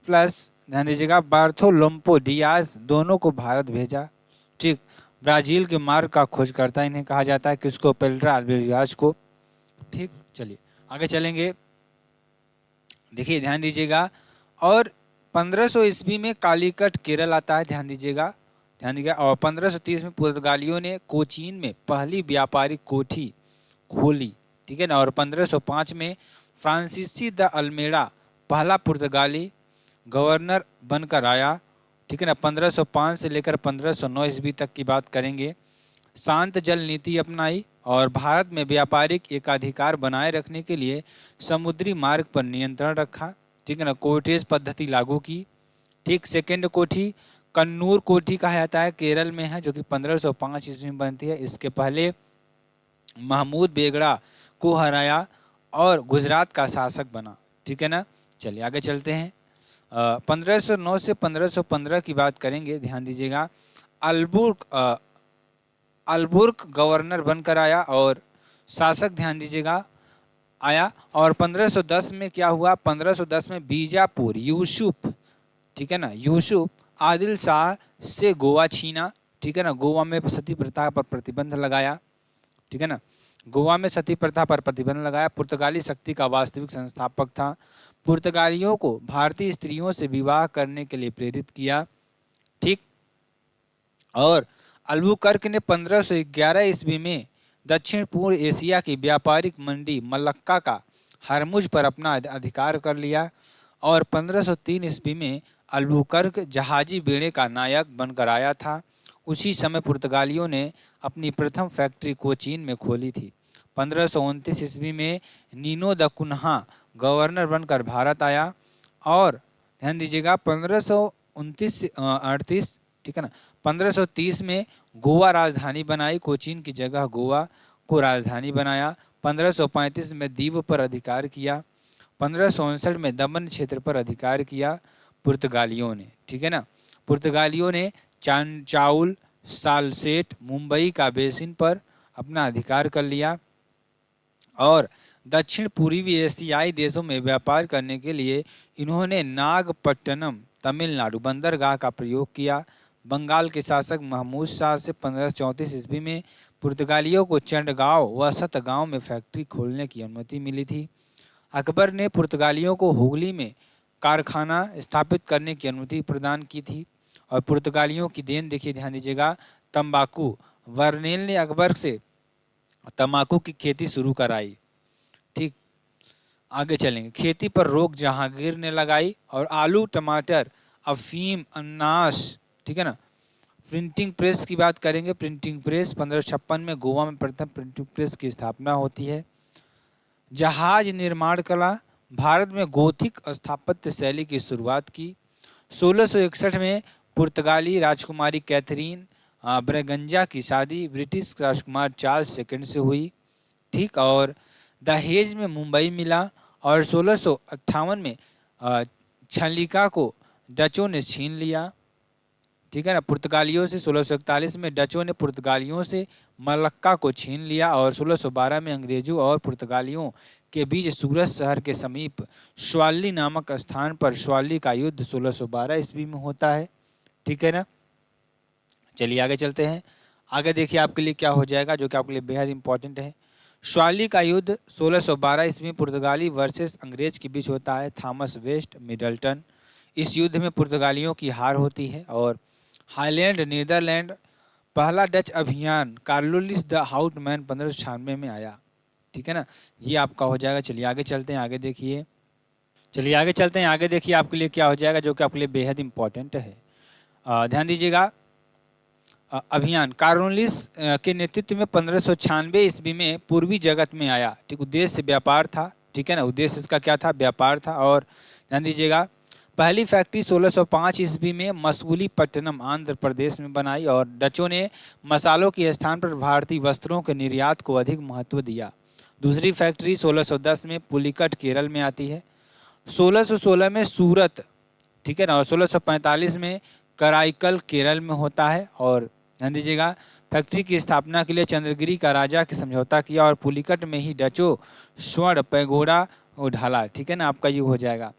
प्लस ध्यान दीजिएगा बार्थोलोम्पो डियाज दोनों को भारत भेजा। ठीक। ब्राज़ील के मार्ग का खोजकर्ता इन्हें कहा जाता है। किसको? पेड्रो अल्वारेस को। ठीक। चलिए आगे चलेंगे। देखिए ध्यान दीजिएगा। और 1500 ईस्वी में कालीकट केरल आता है। ध्यान दीजिएगा, ध्यान दीजिएगा। और 1530 में पुर्तगालियों ने कोचीन में पहली व्यापारिक कोठी खोली। ठीक है ना। और 1505 में फ्रांसीसी द अल्मेड़ा पहला पुर्तगाली गवर्नर बनकर आया। ठीक है ना। 1505 से लेकर 1509 ईस्वी तक की बात करेंगे। शांत जल नीति अपनाई और भारत में व्यापारिक एकाधिकार बनाए रखने के लिए समुद्री मार्ग पर नियंत्रण रखा। ठीक है ना। कोटेज पद्धति लागू की। ठीक। सेकेंड कोठी कन्नूर कोठी कहा जाता है, केरल में है, जो कि 1505 ईस्वी में बनती है। इसके पहले महमूद बेगड़ा को हराया और गुजरात का शासक बना। ठीक है ना। चलिए आगे चलते हैं। 1509 से 1515 की बात करेंगे। ध्यान दीजिएगा। अल्बुर्क गवर्नर बनकर आया और शासक ध्यान दीजिएगा आया। और 1510 में क्या हुआ? 1510 में बीजापुर यूसुफ, ठीक है ना, यूसुफ आदिल शाह से गोवा छीना। ठीक है ना। गोवा में सती प्रथा पर प्रतिबंध लगाया। ठीक है ना। गोवा में सती प्रथा पर प्रतिबंध लगाया। पुर्तगाली शक्ति का वास्तविक संस्थापक था। पुर्तगालियों को भारतीय स्त्रियों से विवाह करने के लिए प्रेरित किया। ठीक। और अल्बुकर्क ने 1511 ईस्वी में दक्षिण पूर्व एशिया की व्यापारिक मंडी मलक्का का हरमुज पर अपना अधिकार कर लिया। और 1503 ईस्वी में अल्बुकर्क जहाजी बेड़े का नायक बनकर आया था। उसी समय पुर्तगालियों ने अपनी प्रथम फैक्ट्री कोचीन में खोली थी। 1529 ईस्वी में नीनो द कुन्हा गवर्नर बनकर भारत आया। और ध्यान दीजिएगा 1529-38, ठीक है ना, 1530 में गोवा राजधानी बनाई। कोचीन की जगह गोवा को राजधानी बनाया। 1535 में दीव पर अधिकार किया। 1559 में दमन क्षेत्र पर अधिकार किया पुर्तगालियों ने। ठीक है ना। पुर्तगालियों ने चाउल सालसेट मुंबई का बेसिन पर अपना अधिकार कर लिया और दक्षिण पूर्वी एशियाई देशों में व्यापार करने के लिए इन्होंने नागपट्टनम तमिलनाडु बंदरगाह का प्रयोग किया। बंगाल के शासक महमूद शाह से 1534 ईस्वी में पुर्तगालियों को चंडगांव व सतगांव में फैक्ट्री खोलने की अनुमति मिली थी। अकबर ने पुर्तगालियों को हुगली में कारखाना स्थापित करने की अनुमति प्रदान की थी। और पुर्तगालियों की देन देखिए, ध्यान दीजिएगा, तंबाकू। वर्नेल ने अकबर से तंबाकू की खेती शुरू कराई। ठीक। आगे चलेंगे। खेती पर रोक जहांगीर ने लगाई और आलू, टमाटर, अफीम, अनानास, ठीक है ना। प्रिंटिंग प्रेस की बात करेंगे। प्रिंटिंग प्रेस 1556 में गोवा में प्रथम प्रिंटिंग प्रेस की स्थापना होती है। जहाज निर्माण कला। भारत में गोथिक स्थापत्य शैली की शुरुआत की। 1661 में पुर्तगाली राजकुमारी कैथरीन ब्रेगंजा की शादी ब्रिटिश राजकुमार चार्ल्स सेकंड से हुई। ठीक। और दहेज में मुंबई मिला। और 1658 में छलिका को डचों ने छीन लिया। ठीक है ना। पुर्तगालियों से 1641 में डचों ने पुर्तगालियों से मलक्का को छीन लिया। और 1612 में अंग्रेजों और पुर्तगालियों के बीच सूरत शहर के समीप स्वाली नामक स्थान पर स्वाली का युद्ध 1612 ईस्वी में होता है। ठीक है ना। चलिए आगे चलते हैं। आगे देखिए आपके लिए क्या हो जाएगा जो कि आपके लिए बेहद इंपॉर्टेंट है। स्वाली का युद्ध 1612 ईस्वी में पुर्तगाली वर्सेस अंग्रेज के बीच होता है। Thomas West Middleton. इस युद्ध में पुर्तगालियों की हार होती है। और हाईलैंड नीदरलैंड पहला डच अभियान कार्लोलिस द हाउटमैन 1596 में आया। ठीक है ना। ये आपका हो जाएगा। चलिए आगे चलते हैं। आगे देखिए। चलिए आगे चलते हैं। आगे देखिए आपके लिए क्या हो जाएगा, जो कि आपके लिए बेहद इंपॉर्टेंट है। ध्यान दीजिएगा। अभियान कॉर्नवालिस के नेतृत्व में 1596 ईस्वी में पूर्वी जगत में आया। ठीक, उद्देश्य व्यापार था। ठीक है ना, उद्देश्य इसका क्या था, व्यापार था। और ध्यान दीजिएगा, पहली फैक्ट्री 1605 ईस्वी में मसूलीपट्टनम आंध्र प्रदेश में बनाई और डचों ने मसालों के स्थान पर भारतीय वस्त्रों के निर्यात को अधिक महत्व दिया। दूसरी फैक्ट्री 1610 में पुलिकट केरल में आती है। 1616 में सूरत, ठीक है ना, और 1645 में कराईकल केरल में होता है। और ध्यान दीजिएगा, फैक्ट्री की स्थापना के लिए चंद्रगिरी का राजा के समझौता किया और पुलिकट में ही डचों स्वर्ण पैगोडा ढाला। ठीक है ना, आपका युग हो जाएगा।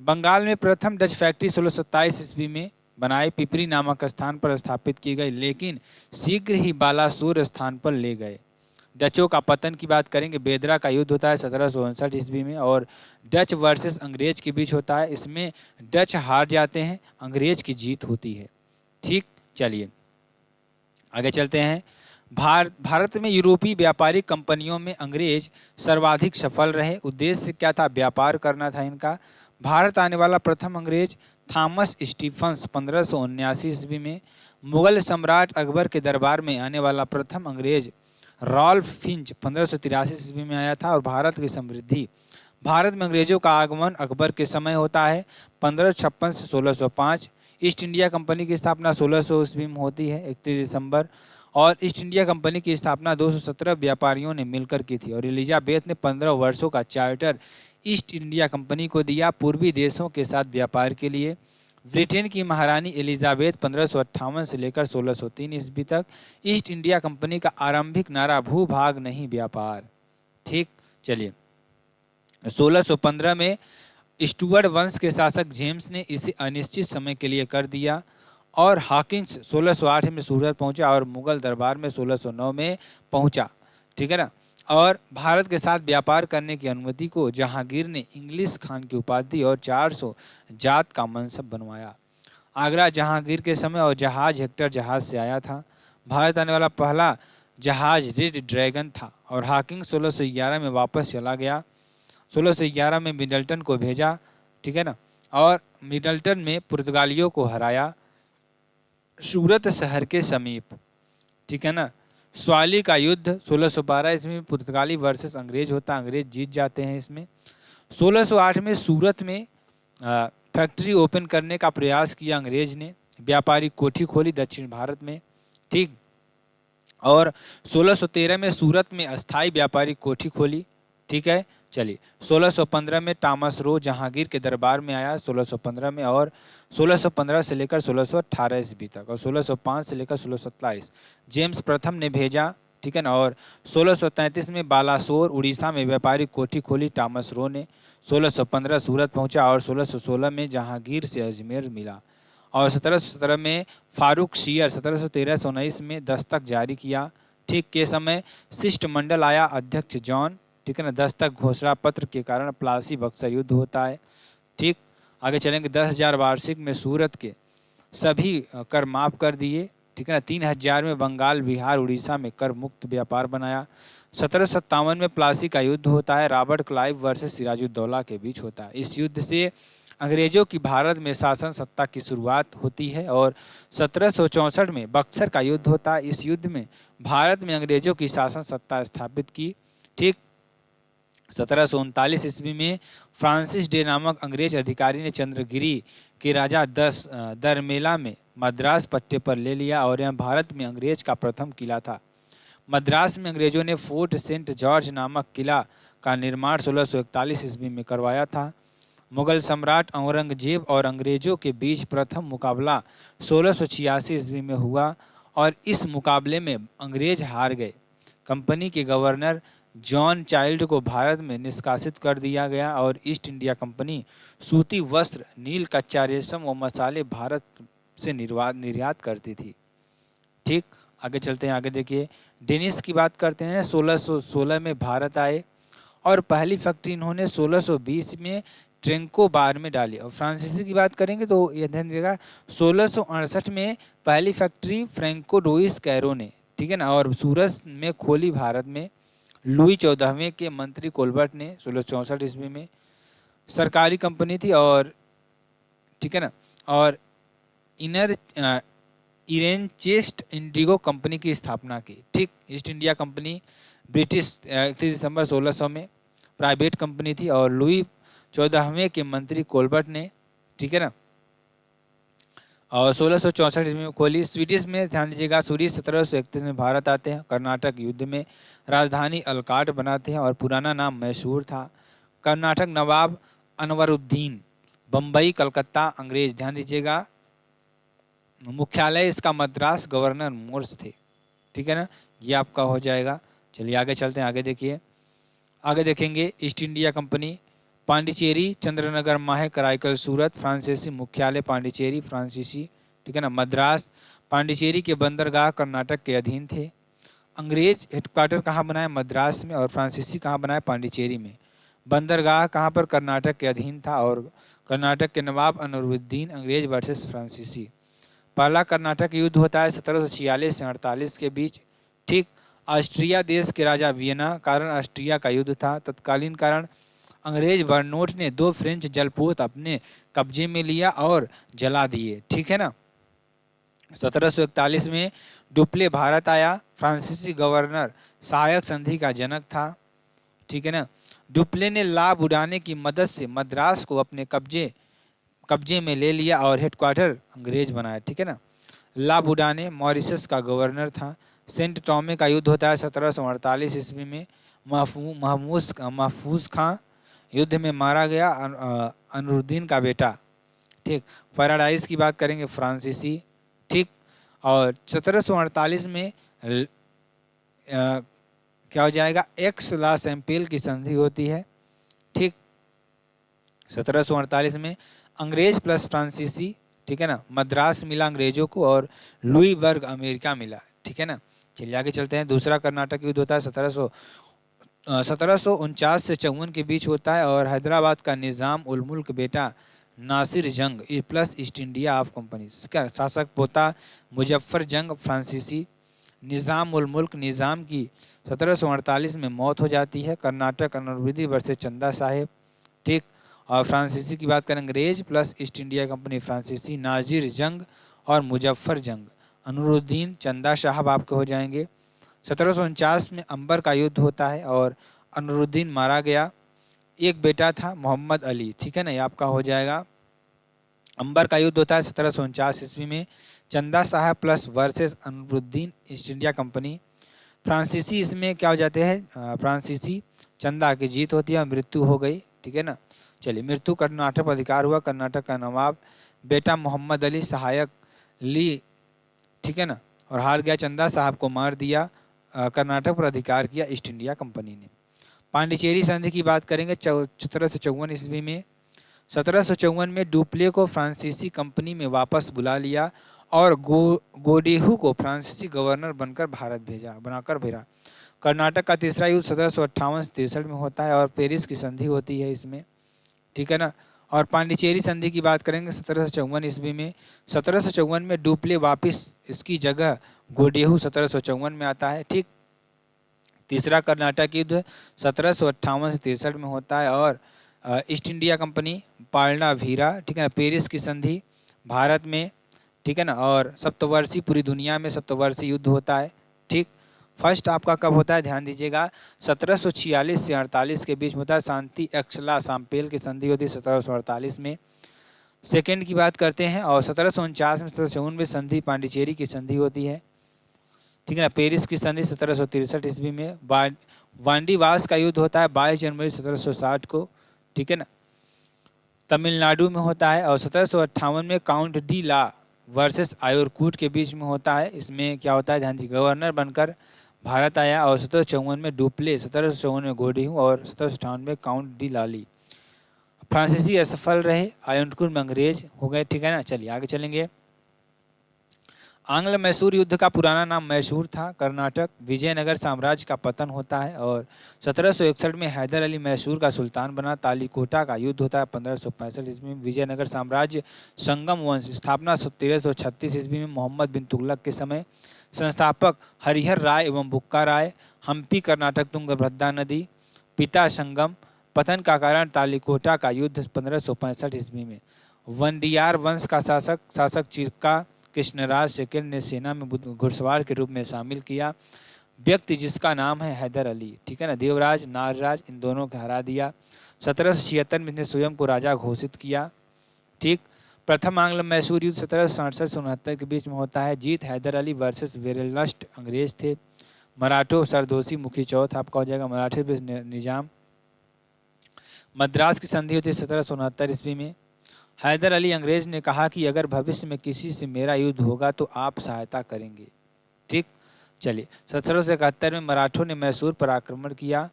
बंगाल में प्रथम डच फैक्ट्री 1627 ईस्वी में बनाई पिपरी नामक स्थान पर स्थापित की गई, लेकिन शीघ्र ही बालासोर स्थान पर ले गए। डचों का पतन की बात करेंगे, बेदरा का युद्ध होता है 1759 ईस्वी में और डच वर्सेस अंग्रेज के बीच होता है। इसमें डच हार जाते हैं, अंग्रेज की जीत होती है। ठीक, चलिए आगे चलते हैं। भारत में यूरोपीय व्यापारिक कंपनियों में अंग्रेज सर्वाधिक सफल रहे। उद्देश्य क्या था, व्यापार करना था इनका। भारत आने वाला प्रथम अंग्रेज थॉमस स्टीफंस 1579 ईस्वी में। मुगल सम्राट अकबर के दरबार में आने वाला प्रथम अंग्रेज रॉल्फ फिंच 1583 ईस्वी में आया था। और भारत की समृद्धि, भारत में अंग्रेजों का आगमन अकबर के समय होता है 1556 से 1605। ईस्ट इंडिया कंपनी की स्थापना 1600 ईस्वी में होती है 31 दिसंबर। और ईस्ट इंडिया कंपनी की स्थापना 217 व्यापारियों ने मिलकर की थी और एलिजाबेथ ने 15 वर्षों का चार्टर ईस्ट इंडिया कंपनी को दिया पूर्वी देशों के साथ व्यापार के लिए। ब्रिटेन की महारानी एलिजाबेथ 1558 से लेकर 1603 ईस्वी तक। ईस्ट इंडिया कंपनी का आरंभिक नारा भूभाग नहीं व्यापार। ठीक, चलिए 1615 में स्टुअर्ट वंश के शासक जेम्स ने इसे अनिश्चित समय के लिए कर दिया और हॉकिंस 1608 में सूरत पहुंचा और मुगल दरबार में 1609 में पहुंचा। ठीक है ना, और भारत के साथ व्यापार करने की अनुमति को जहांगीर ने इंग्लिश खान की उपाधि और 400 जात का मनसब बनवाया। आगरा जहांगीर के समय और जहाज हेक्टर जहाज से आया था। भारत आने वाला पहला जहाज रेड ड्रैगन था और हॉकिंग 1611 में वापस चला गया। 1611 में मिडल्टन को भेजा। ठीक है ना, और मिडल्टन में पुर्तगालियों को हराया सूरत शहर के समीप। ठीक है ना, स्वाली का युद्ध 1612 इसमें पुर्तगाली वर्सेस अंग्रेज होता, अंग्रेज जीत जाते हैं इसमें। 1608 में सूरत में फैक्ट्री ओपन करने का प्रयास किया अंग्रेज ने, व्यापारिक कोठी खोली दक्षिण भारत में। ठीक, और 1613 में सूरत में अस्थायी व्यापारिक कोठी खोली। ठीक है, चलिए 1615 में टॉमस रो जहांगीर के दरबार में आया 1615 में और 1615 से लेकर 1618 ईस्वी तक और 1605 से लेकर 1627 जेम्स प्रथम ने भेजा। ठीक है ना, और 1633 में बालासोर उड़ीसा में व्यापारिक कोठी खोली टॉमस रो ने। 1615 सूरत पहुंचा और 1616 में जहांगीर से अजमेर मिला और 1717 में फारूक शियर 1713 से 19 में दस्तक जारी किया। ठीक के समय शिष्टमंडल आया, अध्यक्ष जॉन। ठीक है ना, दस्तक घोषणा पत्र के कारण प्लासी बक्सर युद्ध होता है। ठीक, आगे चलेंगे। 10,000 वार्षिक में सूरत के सभी कर माफ कर दिए। ठीक है ना, 3000 में बंगाल बिहार उड़ीसा में कर मुक्त व्यापार बनाया। 1757 में प्लासी का युद्ध होता है, रॉबर्ट क्लाइव वर्सेस सिराजुद्दौला के बीच होता है। इस युद्ध से अंग्रेजों की भारत में शासन सत्ता की शुरुआत होती है और 1764 में बक्सर का युद्ध होता है। इस युद्ध में भारत में अंग्रेजों की शासन सत्ता स्थापित की। ठीक, 1739 ईस्वी में फ्रांसिस डे नामक अंग्रेज अधिकारी ने चंद्रगिरी के राजा दरमेला में मद्रास पट्टे पर ले लिया और यह भारत में अंग्रेज का प्रथम किला था। मद्रास में अंग्रेजों ने फोर्ट सेंट जॉर्ज नामक किला का निर्माण 1641 ईस्वी में करवाया था। मुगल सम्राट औरंगजेब और अंग्रेजों के बीच प्रथम मुकाबला 1686 ईस्वी में हुआ और इस मुकाबले में अंग्रेज हार गए। कंपनी के गवर्नर जॉन चाइल्ड को भारत में निष्कासित कर दिया गया और ईस्ट इंडिया कंपनी सूती वस्त्र, नील, कच्चा रेशम व मसाले भारत से निर्यात करती थी। ठीक, आगे चलते हैं। आगे देखिए, डेनिस की बात करते हैं। 1616 में भारत आए और पहली फैक्ट्री इन्होंने 1620 में ट्रेंकोबार में डाली। और फ्रांसीसी की बात करेंगे तो यह ध्यान दीजिएगा 1668 में पहली फैक्ट्री फ्रैंको लुइस कैरो ने, ठीक है ना, और सूरत में खोली। भारत में लुई 14वें के मंत्री कोलबर्ट ने 1664 ईस्वी में। सरकारी कंपनी थी। और ठीक है ना, और इनर इरेन चेस्ट इंडिगो कंपनी की स्थापना की। ठीक, ईस्ट इंडिया कंपनी ब्रिटिश 31 दिसंबर 1600 में प्राइवेट कंपनी थी, और लुई 14वें के मंत्री कोलबर्ट ने, ठीक है ना, और 1664 ईस्वी में खोली। स्वीडिश में ध्यान दीजिएगा, स्वीडिश 1731 में भारत आते हैं, कर्नाटक युद्ध में राजधानी अलकाट बनाते हैं और पुराना नाम मैसूर था। कर्नाटक नवाब अनवरुद्दीन, बम्बई कलकत्ता अंग्रेज, ध्यान दीजिएगा, मुख्यालय इसका मद्रास, गवर्नर मोर्स थे। ठीक है ना, ये आपका हो जाएगा। चलिए आगे चलते हैं, आगे देखिए, आगे देखेंगे East India Company, Pondicherry, Chandernagore, Mahe, Karaikal, सूरत, फ्रांसीसी मुख्यालय पांडिचेरी, फ्रांसीसी, ठीक है ना, मद्रास, पांडिचेरी के बंदरगाह कर्नाटक के अधीन थे। अंग्रेज हेडक्वार्टर कहाँ बनाया? मद्रास में, और फ्रांसीसी कहाँ बनाया? पांडिचेरी में। बंदरगाह कहाँ पर? कर्नाटक के अधीन था, और कर्नाटक के नवाब अनवरुद्दीन, अंग्रेज वर्सेस फ्रांसीसी। पहला कर्नाटक युद्ध होता है 1746 से 48 के बीच। ठीक, ऑस्ट्रिया देश के राजा वियना कारण ऑस्ट्रिया का युद्ध था। तत्कालीन कारण अंग्रेज बर्नोट ने 2 फ्रेंच जलपोत अपने कब्जे में लिया और जला दिए। ठीक है ना, 1741 में डुप्ले भारत आया, फ्रांसीसी गवर्नर सहायक संधि का जनक था। ठीक है ना, डुप्ले ने लाभ उड़ाने की मदद से मद्रास को अपने कब्जे में ले लिया और हेडक्वार्टर अंग्रेज बनाया। ठीक है ना, लाभ उड़ाने मॉरिशस का गवर्नर था। सेंट टॉमे का युद्ध होता है 1748 ईस्वी में, महफूज खां युद्ध में मारा गया, अनरुद्दीन का बेटा। ठीक, पैराडाइज की बात करेंगे, फ्रांसीसी। ठीक, और 1748 में क्या हो जाएगा? एक्स ला सैम्पेल की संधि होती है। ठीक, 1748 में अंग्रेज प्लस फ्रांसीसी, ठीक है ना, मद्रास मिला अंग्रेजों को और लुईबर्ग अमेरिका मिला। ठीक है ना, चलिए आगे चलते हैं। दूसरा कर्नाटक युद्ध होता है 1749 से 54 के बीच होता है, और हैदराबाद का निज़ाम उल मुल्क बेटा नासिर जंग plus east India of company का शासक पोता मुजफ्फर जंग फ्रांसीसी। निज़ाम उल मुल्क निज़ाम की 1748 में मौत हो जाती है। कर्नाटक अनवरुद्दीन वर्सेस चंदा साहेब। ठीक, और फ्रांसीसी की बात करें, अंग्रेज प्लस ईस्ट इंडिया कंपनी, फ्रांसीसी नासिर जंग और मुजफ्फर जंग। अनवरुद्दीन चंदा साहब आपके हो जाएंगे। 1749 में अंबर का युद्ध होता है और अनवरुद्दीन मारा गया। एक बेटा था मोहम्मद अली। ठीक है ना, ये आपका हो जाएगा। अंबर का युद्ध होता है 1749 ईस्वी में, चंदा साहब plus versus Anwaruddin east India company. फ्रांसीसी इसमें क्या हो जाते हैं? फ्रांसीसी चंदा की जीत होती है और मृत्यु हो गई। ठीक है ना, चलिए, मृत्यु कर्नाटक पर अधिकार हुआ। कर्नाटक का नवाब बेटा मोहम्मद अली सहायक ली, ठीक है ना, और हार गया। चंदा साहब को मार दिया। कर्नाटक पर अधिकार किया ईस्ट इंडिया कंपनी ने। पांडिचेरी संधि की बात करेंगे 1754 ईस्वी में। 1754 में डुप्ले को फ्रांसीसी कंपनी में वापस बुला लिया और गोडेहू को फ्रांसीसी गवर्नर बनाकर भेजा। कर्नाटक का तीसरा युद्ध 1758 से 63 में होता है और पेरिस की संधि होती है इसमें। ठीक है ना, और पांडिचेरी संधि की बात करेंगे 1754 ईस्वी में। 1754 में डुप्ले वापस इसकी जगह गोडेहू 1754 में आता है। ठीक, तीसरा कर्नाटक युद्ध 1758 से 63 में होता है और ईस्ट इंडिया कंपनी पालना भीरा, ठीक है ना, पेरिस की संधि भारत में, ठीक है ना, और सप्तवर्षीय पूरी दुनिया में सप्तवर्षीय युद्ध होता है। ठीक, फर्स्ट आपका कब होता है? ध्यान दीजिएगा, 1746 से 48 के बीच होता है। शांति एक्सला साम्पेल की संधि होती है 1748 में। सेकेंड की बात करते हैं, और 1749 में 1754 में संधि पांडिचेरी की संधि होती है। ठीक है ना, पेरिस की संधि 1763 ईस्वी में। वांडीवास का युद्ध होता है 22 जनवरी 1760 को। ठीक है ना, तमिलनाडु में होता है। और 1758 में काउंट डी ला वर्सेस आयोरकूट के बीच में होता है। इसमें क्या होता है? ध्यान दीजिए, गवर्नर बनकर भारत आया। और 1754 में डुप्ले, 1754 में गोडेहू और 1758 में काउंट डी लाली। फ्रांसीसी असफल रहे, आयोरकूट में अंग्रेज हो गए। ठीक है ना, चलिए आगे चलेंगे। आंग्ल मैसूर युद्ध का पुराना नाम मैसूर था। कर्नाटक विजयनगर साम्राज्य का पतन होता है और 1761 में हैदर अली मैसूर का सुल्तान बना। तालीकोटा का युद्ध होता है 1565 ईस्वी में। विजयनगर साम्राज्य संगम वंश स्थापना 1336 ईस्वी में मोहम्मद बिन तुगलक के समय। संस्थापक हरिहर राय एवं बुक्का राय। हम्पी कर्नाटक तुंगभद्रा नदी। पिता संगम पतन का कारण तालिकोटा का युद्ध 1565 ईस्वी में। वंडियार वंश का शासक चिरका कृष्णराज सेकंड ने सेना में घुड़सवार के रूप में शामिल किया व्यक्ति जिसका नाम है हैदर अली, ठीक है ना। देवराज नारराज इन दोनों को हरा दिया। 1776 में इसने स्वयं को राजा घोषित किया, ठीक। प्रथम आंग्ल मैसूर युद्ध 1767 से 69 के बीच में होता है। जीत हैदर अली वर्सेस वेरेलस्ट अंग्रेज थे। मराठो सरदोशी मुखी चौथ आपका हो जाएगा, मराठे पे निजाम। मद्रास की संधि होती है 1769 ईस्वी में। हैदर अली अंग्रेज ने कहा कि अगर भविष्य में किसी से मेरा युद्ध होगा तो आप सहायता करेंगे, ठीक। चलिए 1771 में मराठों ने मैसूर पर आक्रमण किया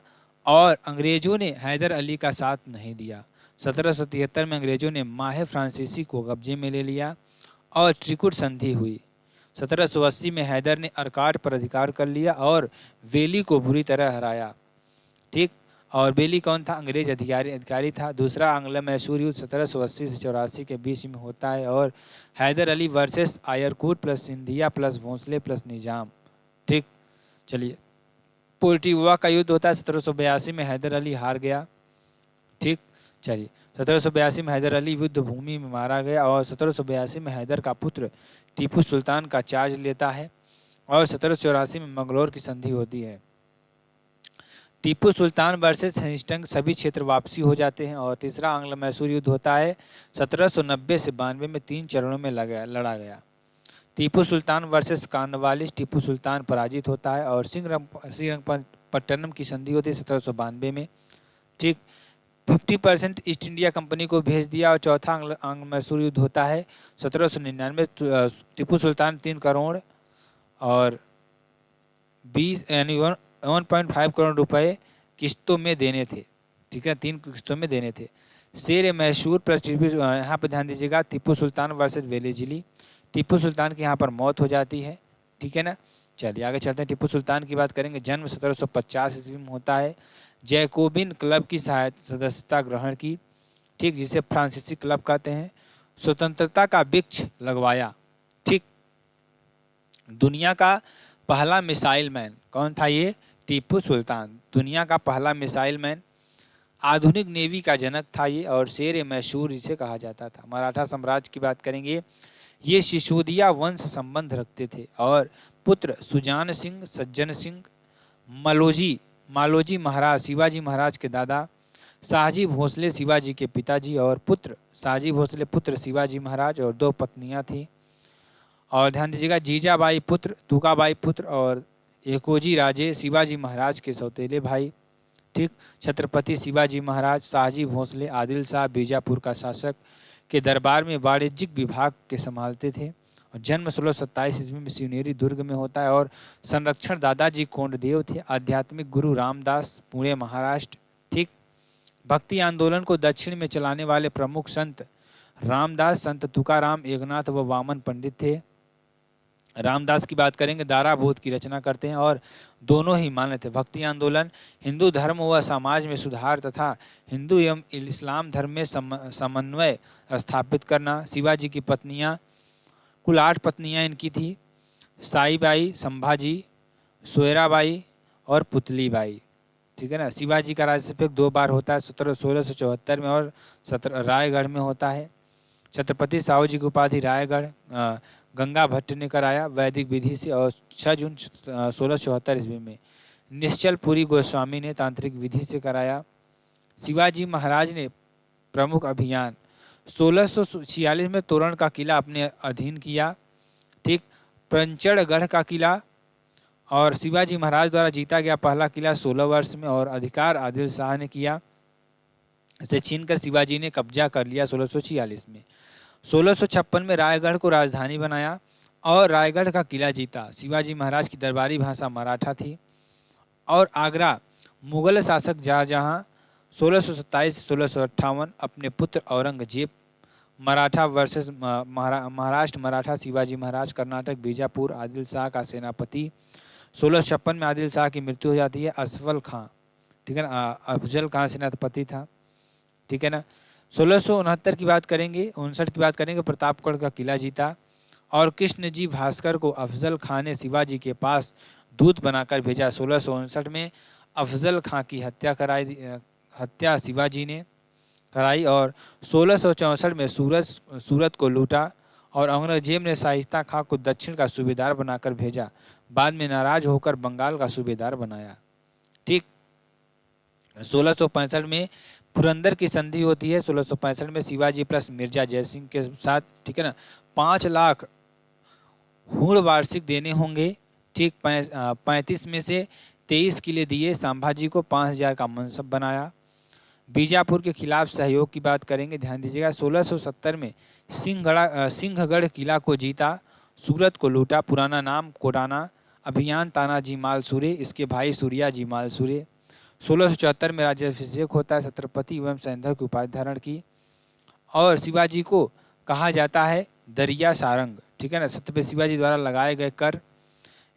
और अंग्रेजों ने हैदर अली का साथ नहीं दिया। 1773 में अंग्रेजों ने माहे फ्रांसीसी को कब्जे में ले लिया और त्रिकुट संधि हुई। 1780 में हैदर ने अर्काट पर अधिकार कर लिया और वेली को बुरी तरह हराया, ठीक। और वेली कौन था? अंग्रेज अधिकारी था। दूसरा आंग्ल मैसूर युद्ध 1780 से 84 के बीच में होता है और Hyder Ali versus Eyre Coote plus Scindia plus Bhonsle plus Nizam, ठीक। चलिए पोल्टीवा का युद्ध होता है 1782 में, हैदर अली हार गया, ठीक। चलिए 1782 में हैदर अली युद्ध भूमि में मारा गया और 1782 में हैदर का पुत्र टीपू सुल्तान का चार्ज लेता है और 1784 में मंगलौर की संधि होती है। टीपू सुल्तान वर्सेस हेस्टिंग्स सभी क्षेत्र वापसी हो जाते हैं। और तीसरा आंग्ल मैसूर युद्ध होता है 1790 से 92 में 3 चरणों में लड़ा गया। टीपू सुल्तान वर्सेस कार्नवालिस, टीपू सुल्तान पराजित होता है और श्रीरंगपट्टनम की संधि होती है 1792 में, ठीक। 50% ईस्ट इंडिया कंपनी को भेज दिया। और चौथा आंग्ल मैसूर युद्ध होता है 1799। टीपू सुल्तान 3 करोड़ और 20 यानी 1.5 करोड़ रुपए किस्तों में देने थे, ठीक है, 3 किस्तों में देने थे। शेर मैसूर प्लस टीपू, यहाँ पर ध्यान दीजिएगा, टीपू सुल्तान वर्सेस वेलेजली। टीपू सुल्तान की यहाँ पर मौत हो जाती है, ठीक है ना। चलिए आगे चलते हैं। टीपू सुल्तान की बात करेंगे। जन्म 1750 ईस्वी में होता है। जैकोबिन क्लब की सदस्यता ग्रहण की, ठीक, जिसे फ्रांसीसी क्लब कहते हैं। स्वतंत्रता का वृक्ष लगवाया, ठीक। दुनिया का पहला मिसाइल मैन कौन था? ये टीपू सुल्तान, दुनिया का पहला मिसाइल मैन। आधुनिक नेवी का जनक था ये और शेर मैसूर जिसे कहा जाता था। मराठा साम्राज्य की बात करेंगे। ये सिसोदिया वंश संबंध रखते थे और पुत्र सुजान सिंह, सज्जन सिंह, मालोजी महाराज शिवाजी महाराज के दादा, शाहजी भोसले शिवाजी के पिताजी और पुत्र शाहजी भोसले पुत्र शिवाजी महाराज और 2 पत्नियां थी। और ध्यान दीजिएगा, जीजाबाई पुत्र, तुकाबाई पुत्र और एकोजी राजे शिवाजी महाराज के सौतेले भाई, ठीक। छत्रपति शिवाजी महाराज शाहजी भोसले आदिल शाह बीजापुर का शासक के दरबार में वाणिज्यिक विभाग के संभालते थे। और जन्म 1627 ईस्वी में सिवनेरी दुर्ग में होता है और संरक्षण दादाजी कोंडदेव थे। आध्यात्मिक गुरु रामदास, पुणे महाराष्ट्र, ठीक। भक्ति आंदोलन को दक्षिण में चलाने वाले प्रमुख संत रामदास, संत तुकाराम, एकनाथ व वामन पंडित थे। रामदास की बात करेंगे, दाराबोध की रचना करते हैं और दोनों ही मान्य थे। भक्ति आंदोलन हिंदू धर्म व समाज में सुधार तथा हिंदू एवं इस्लाम धर्म में समन्वय स्थापित करना। शिवाजी की पत्नियां, कुल 8 पत्नियां इनकी थी। साईबाई, संभाजी, सोयराबाई और पुतलीबाई, ठीक है ना। शिवाजी का राज्याभिषेक 2 बार होता है, 1674 में और रायगढ़ में होता है। छत्रपति साहू जी की उपाधि रायगढ़ गंगा भट्ट ने कराया वैदिक विधि से और 6 जून 1674 ईस्वी में निश्चलपुरी गोस्वामी ने तांत्रिक विधि से कराया। शिवाजी महाराज ने प्रमुख अभियान 1646 में तोरण का किला अपने अधीन किया, ठीक। पंचड़गढ़ का किला और शिवाजी महाराज द्वारा जीता गया पहला किला 16 वर्ष में और अधिकार आदिल शाह ने किया। इसे छीनकर शिवाजी ने कब्जा कर लिया 1646 में। 1656 में रायगढ़ को राजधानी बनाया और रायगढ़ का किला जीता। शिवाजी महाराज की दरबारी भाषा मराठा थी। और आगरा मुगल शासक शाहजहां 1627 से 1658 अपने पुत्र औरंगजेब, मराठा वर्सेस महाराष्ट्र मराठा शिवाजी महाराज, कर्नाटक बीजापुर आदिल शाह का सेनापति। 1656 में आदिल शाह की मृत्यु हो जाती है। असफल खां, ठीक है ना, अफजल खां सेनापति था, ठीक है ना। 1669 की बात करेंगे, 59 की बात करेंगे, प्रतापगढ़ का किला जीता और कृष्णजी भास्कर को अफजल खां ने शिवाजी के पास दूत बनाकर भेजा। 1659 में अफजल खां की हत्या हत्या शिवाजी ने कराई और 1664 में सूरत को लूटा और औरंगजेब ने शाइस्ता खां को दक्षिण का सूबेदार बनाकर भेजा। बाद में नाराज होकर बंगाल का सूबेदार बनाया। ठीक, 1665 में पुरंदर की संधि होती है। 1665 में शिवाजी प्लस मिर्जा जयसिंह के साथ, ठीक है ना, 5 लाख हुण वार्षिक देने होंगे। ठीक, 35 में से 23 किले दिए। संभाजी को 5000 का मनसब बनाया। बीजापुर के खिलाफ सहयोग की बात करेंगे, ध्यान दीजिएगा। 1670 में सिंहगढ़ किला को जीता, सूरत को लूटा, पुराना नाम कोडाना, अभियान तानाजी मालसूरे, इसके भाई सूर्याजी मालसूरे। 1674 में राज्याभिषेक होता है, छत्रपति एवं सैंधव की उपाधि धारण की और शिवाजी को कहा जाता है दरिया सारंग, ठीक है ना। सत्यपति शिवाजी द्वारा लगाए गए कर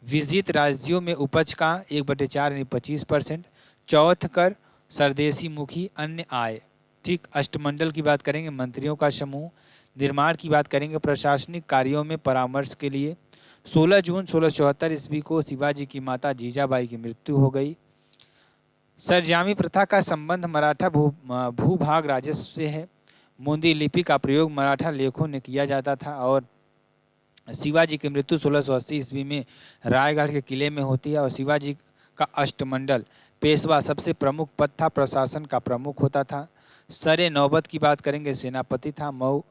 विजित राज्यों में उपज का 1/4 यानी 25%, चौथ कर सरदेशी मुखी अन्य आय। ठीक, अष्टमंडल की बात करेंगे, मंत्रियों का समूह। निर्माण की बात करेंगे, प्रशासनिक कार्यों में परामर्श के लिए। 16 जून 1674 ईस्वी को शिवाजी की माता जीजाबाई की मृत्यु हो गई। सरजामी प्रथा का संबंध मराठा भूभाग राजस्व से है। मुंदी लिपि का प्रयोग मराठा लेखों ने किया जाता था और शिवाजी की मृत्यु 1680 ईस्वी में रायगढ़ के किले में होती है। और शिवाजी का अष्टमंडल पेशवा सबसे प्रमुख पद था, प्रशासन का प्रमुख होता था। सरे नौबत की बात करेंगे, सेनापति था। मऊ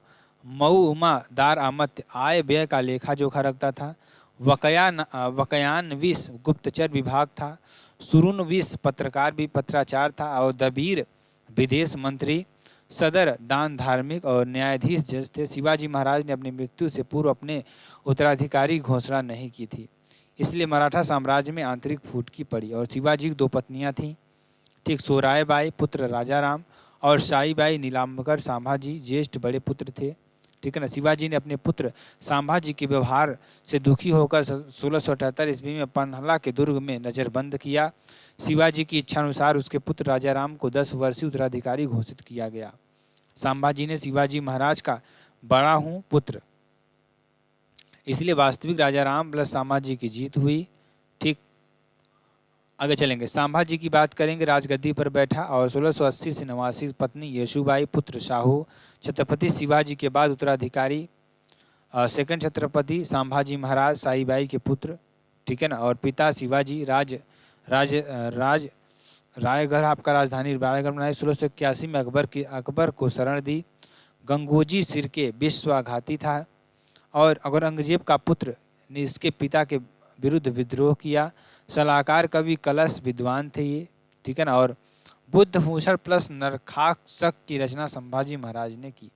उमा दार आमत्य आय व्यय का लेखा जोखा रखता था। वकयानविस गुप्तचर विभाग था। सुरुनविस पत्रकार भी पत्राचार था। और दबीर विदेश मंत्री, सदर दान धार्मिक और न्यायाधीश जज थे। शिवाजी महाराज ने अपनी मृत्यु से पूर्व अपने उत्तराधिकारी घोषणा नहीं की थी, इसलिए मराठा साम्राज्य में आंतरिक फूट की पड़ी। और शिवाजी की 2 पत्नियां थीं, ठीक, सोरायबाई पुत्र राजाराम और साईबाई नीलांबर संभाजी ज्येष्ठ बड़े पुत्र थे, ठीक है ना। शिवाजी ने अपने पुत्र संभाजी के व्यवहार से दुखी होकर 1678 ईस्वी में पन्हला के दुर्ग में नजरबंद किया। शिवाजी की इच्छानुसार उसके पुत्र राजाराम को 10 वर्षीय उत्तराधिकारी घोषित किया गया। संभाजी ने शिवाजी महाराज का बड़ा हूँ पुत्र, इसलिए वास्तविक राजाराम प्लस संभाजी की जीत हुई। ठीक, आगे चलेंगे। संभाजी की बात करेंगे, राजगद्दी पर बैठा और 1680 से 89 पत्नी येशुबाई, पुत्र शाहू। छत्रपति शिवाजी के बाद उत्तराधिकारी सेकंड छत्रपति संभाजी महाराज, साईबाई के पुत्र, ठीक है ना। और पिता शिवाजी रायगढ़ आपका राजधानी रायगढ़ बनाई। 1681 में अकबर को शरण दी। गंगोजी सिरके विश्वाघाती था और औरंगजेब का पुत्र ने इसके पिता के विरुद्ध विद्रोह किया। सलाहकार कवि कलश विद्वान थे ये, ठीक है ना। और बुद्ध भूषण प्लस नरखाक की रचना संभाजी महाराज ने की,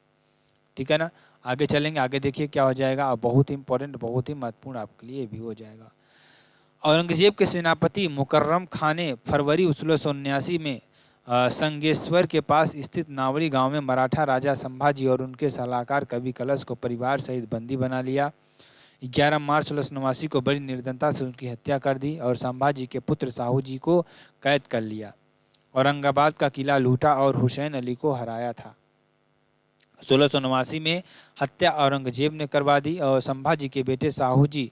ठीक है ना। आगे चलेंगे, आगे देखिए क्या हो जाएगा। बहुत ही इंपॉर्टेंट, बहुत ही महत्वपूर्ण आपके लिए भी हो जाएगा। औरंगजेब के सेनापति मुकर्रम खां ने फरवरी 1679 में संगेश्वर के पास स्थित नावड़ी गांव में मराठा राजा संभाजी और उनके सलाहकार कवि कलश को परिवार सहित बंदी बना लिया। 11 मार्च 1689 को बड़ी निर्दयता से उनकी हत्या कर दी और संभाजी के पुत्र साहू जी को कैद कर लिया। औरंगाबाद का किला लूटा और हुसैन अली को हराया था। 1689 में हत्या औरंगजेब ने करवा दी और संभाजी के बेटे साहू जी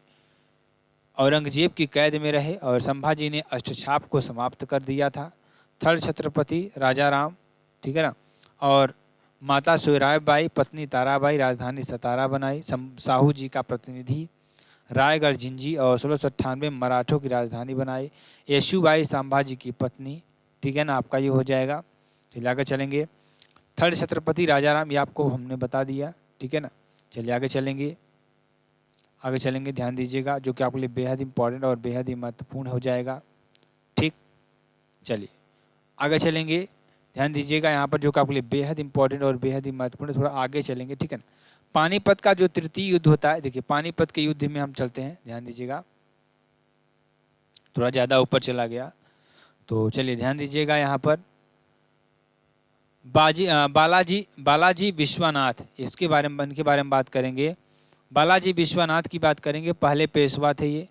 औरंगजेब की कैद में रहे और संभाजी ने अष्टछाप को समाप्त कर दिया था। थर्ड छत्रपति राजाराम, ठीक है ना, और माता सोयराबाई, पत्नी ताराबाई राजधानी सतारा बनाई। साहू जी का प्रतिनिधि रायगढ़ जिंजी और 1698 में मराठों की राजधानी बनाई। येशुबाई संभाजी की पत्नी, ठीक है ना, आपका ये हो जाएगा। चलिए आगे चलेंगे। थर्ड छत्रपति राजाराम, ये आपको हमने बता दिया, ठीक है ना। चलिए आगे चलेंगे, आगे चलेंगे, ध्यान दीजिएगा, जो कि आपके लिए बेहद इंपॉर्टेंट और बेहद ही महत्वपूर्ण हो जाएगा। ठीक, चलिए आगे चलेंगे, ध्यान दीजिएगा यहाँ पर, जो कि आपके लिए बेहद इंपॉर्टेंट और बेहद ही महत्वपूर्ण। थोड़ा आगे चलेंगे, ठीक है ना। पानीपत का जो तृतीय युद्ध होता है, देखिए पानीपत के युद्ध में हम चलते हैं, ध्यान दीजिएगा। थोड़ा ज़्यादा ऊपर चला गया, तो चलिए ध्यान दीजिएगा यहाँ पर। बालाजी विश्वनाथ, इनके बारे में बात करेंगे। बालाजी विश्वनाथ की बात करेंगे, पहले पेशवा थे ये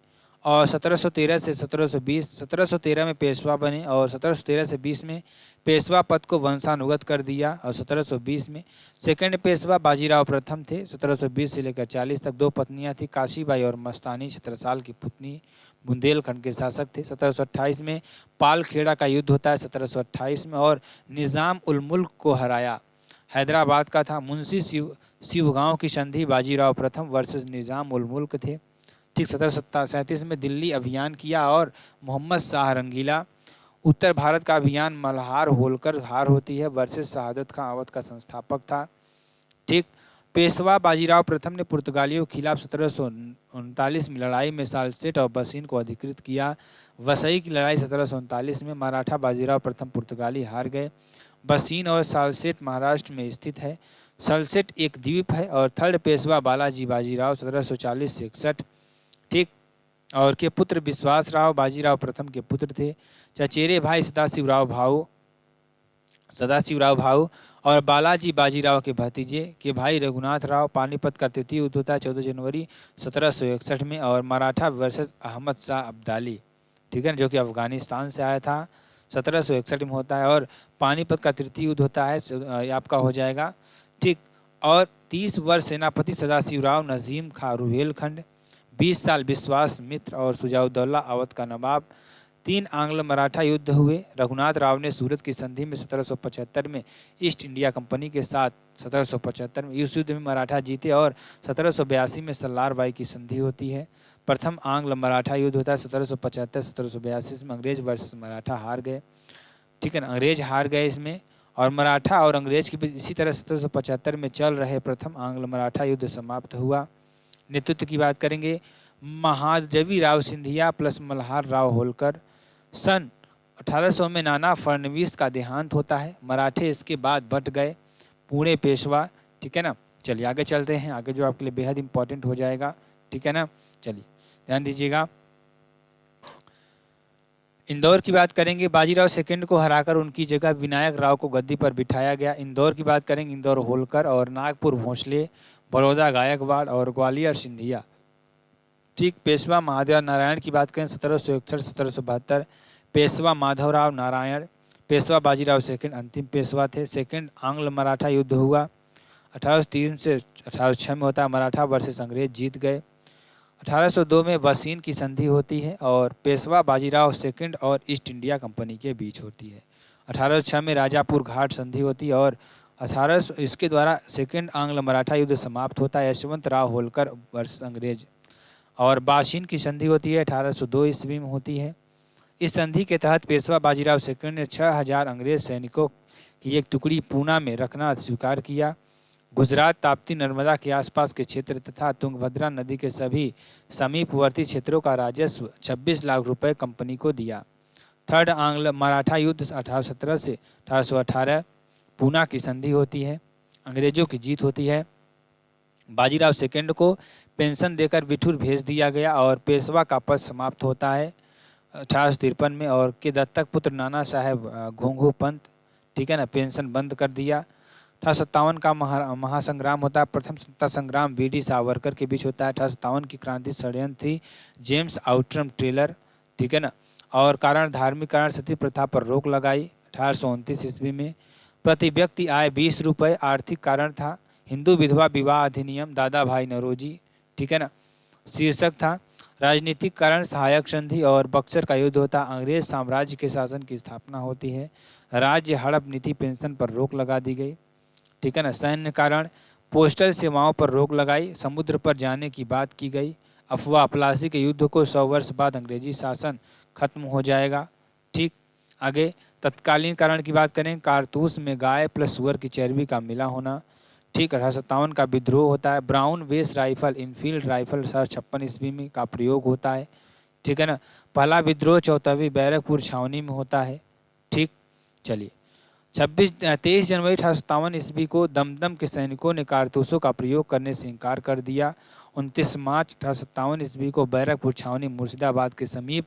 और 1713 से 1720, 1713 में पेशवा बने और 1713 से 20 में पेशवा पद को वंशानुगत कर दिया। और 1720 में सेकंड पेशवा बाजीराव प्रथम थे। 1720 से लेकर 40 तक 2 पत्नियां थी, काशीबाई और मस्तानी छत्रसाल की पुतनी, बुंदेलखंड के शासक थे। 1728 में पालखेड़ा का युद्ध होता है 1728 में, और निज़ाम उल मुल्क को हराया। हैदराबाद का था। मुंशी शिवगांव की संधि बाजीराव प्रथम वर्सेस निज़ाम उल मुल्क थे। ठीक 1737 में दिल्ली अभियान किया और मोहम्मद शाह रंगीला। उत्तर भारत का अभियान मल्हार होलकर हार होती है वर्सेस शहादत खां अवध का संस्थापक था। ठीक पेशवा बाजीराव प्रथम ने पुर्तगालियों के खिलाफ 1739 में लड़ाई में सालसेट और बसीन को अधिकृत किया। वसई की लड़ाई 1739 में मराठा बाजीराव प्रथम पुर्तगाली हार गए। बसीन और सालसेट महाराष्ट्र में स्थित है। सलसेट एक द्वीप है। और थर्ड पेशवा बालाजी बाजीराव 1740 से 61, ठीक, और के पुत्र विश्वासराव बाजीराव प्रथम के पुत्र थे। चचेरे भाई सदाशिवराव भाऊ और बालाजी बाजीराव के भतीजे के भाई रघुनाथ राव। पानीपत का तृतीय युद्ध होता है 14 जनवरी 1761 में, और मराठा वर्सेस अहमद शाह अब्दाली, ठीक है, जो कि अफगानिस्तान से आया था, 1761 में होता है। और पानीपत का तृतीय युद्ध होता है, आपका हो जाएगा, ठीक। और 30 वर्ष सेनापति सदाशिवराव नजीम खां रुहेलखंड, 20 साल विश्वास मित्र और सुजाउद्दौला अवध का नवाब। 3 आंग्ल मराठा युद्ध हुए। रघुनाथ राव ने सूरत की संधि में 1775 में ईस्ट इंडिया कंपनी के साथ 1775 में इस युद्ध में मराठा जीते। और 1782 में सल्लार बाई की संधि होती है। प्रथम आंग्ल मराठा युद्ध होता है 1775-1782 में। अंग्रेज वर्सेस मराठा हार गए, ठीक है ना, अंग्रेज हार गए इसमें। और मराठा और अंग्रेज के बीच इसी तरह 1775 में चल रहे प्रथम आंग्ल मराठा युद्ध समाप्त हुआ। नेतृत्व की बात करेंगे, महादजी राव सिंधिया प्लस मल्हार राव होलकर। सन 1800 में नाना फडणवीस का देहांत होता है। मराठे इसके बाद बट गए। पुणे पेशवा, ठीक है ना। चलिए आगे चलते हैं, आगे जो आपके लिए बेहद इंपॉर्टेंट हो जाएगा, ठीक है ना। चलिए ध्यान दीजिएगा, इंदौर की बात करेंगे। बाजीराव सेकंड को हराकर उनकी जगह विनायक राव को गद्दी पर बिठाया गया। इंदौर की बात करेंगे, इंदौर होलकर। और नागपुर भोंसले, बड़ौदा गायकवाड़ और ग्वालियर सिंधिया, ठीक। पेशवा महादेव नारायण की बात करें 1761-1772, पेशवा माधवराव नारायण। पेशवा बाजीराव सेकंड अंतिम पेशवा थे। सेकंड आंग्ल मराठा युद्ध हुआ 1803 से 1806 में होता है। मराठा वर्सेस अंग्रेज जीत गए। 1802 में बसीन की संधि होती है और पेशवा बाजीराव सेकंड और ईस्ट इंडिया कंपनी के बीच होती है। 1806 में राजापुर घाट संधि होती है और 1800 इसके द्वारा सेकंड आंग्ल मराठा युद्ध समाप्त होता है। यशवंत राव होलकर वर्सेस अंग्रेज। और बाशिन की संधि होती है 1802 ईस्वी में होती है। इस संधि के तहत पेशवा बाजीराव सेकंड ने 6000 अंग्रेज सैनिकों की एक टुकड़ी पूना में रखना स्वीकार किया। गुजरात, ताप्ती, नर्मदा के आसपास के क्षेत्र तथा तुंगभद्रा नदी के सभी समीपवर्ती क्षेत्रों का राजस्व 26 लाख रुपए कंपनी को दिया। थर्ड आंग्ल मराठा युद्ध 1817 से 1818, पूना की संधि होती है, अंग्रेजों की जीत होती है। बाजीराव सेकंड को पेंशन देकर बिठूर भेज दिया गया और पेशवा का पद समाप्त होता है 1853 में। और के दत्तक पुत्र नाना साहेब घोंघू पंत, ठीक है ना, पेंशन बंद कर दिया। 1857 का महासंग्राम होता है। प्रथम स्वतंत्रता संग्राम वी.डी. सावरकर के बीच होता है। 1857 की क्रांति षड्यंत्र थी जेम्स आउटरम टेलर, ठीक है ना। और कारण धार्मिक कारण सती प्रथा पर रोक लगाई 1829 ईस्वी में। प्रति व्यक्ति आय 20 रुपये आर्थिक कारण था। हिंदू विधवा विवाह अधिनियम दादा भाई नौरोजी, ठीक है ना, शीर्षक था। राजनीतिक कारण सहायक संधि और बक्सर का युद्ध होता। अंग्रेज साम्राज्य के शासन की स्थापना होती है। राज्य हड़प नीति, पेंशन पर रोक लगा दी गई, ठीक है ना। सैन्य कारण पोस्टल सेवाओं पर रोक लगाई। समुद्र पर जाने की बात की गई। अफवाह प्लासी के युद्ध को 100 वर्ष बाद अंग्रेजी शासन खत्म हो जाएगा, ठीक। आगे तत्कालीन कारण की बात करें, कारतूस में गाय प्लस सुअर की चर्बी का मिला होना, ठीक। 1857 का विद्रोह होता है। Brown base rifle Enfield rifle 1856 ईस्वी में का प्रयोग होता है, ठीक है ना। पहला विद्रोह 14वीं बैरकपुर छावनी में होता है, ठीक। चलिए 23 जनवरी 1857 ईस्वी को दमदम के सैनिकों ने कारतूसों का प्रयोग करने से इनकार कर दिया। 29 मार्च 1857 ईस्वी को बैरकपुर छावनी मुर्शिदाबाद के समीप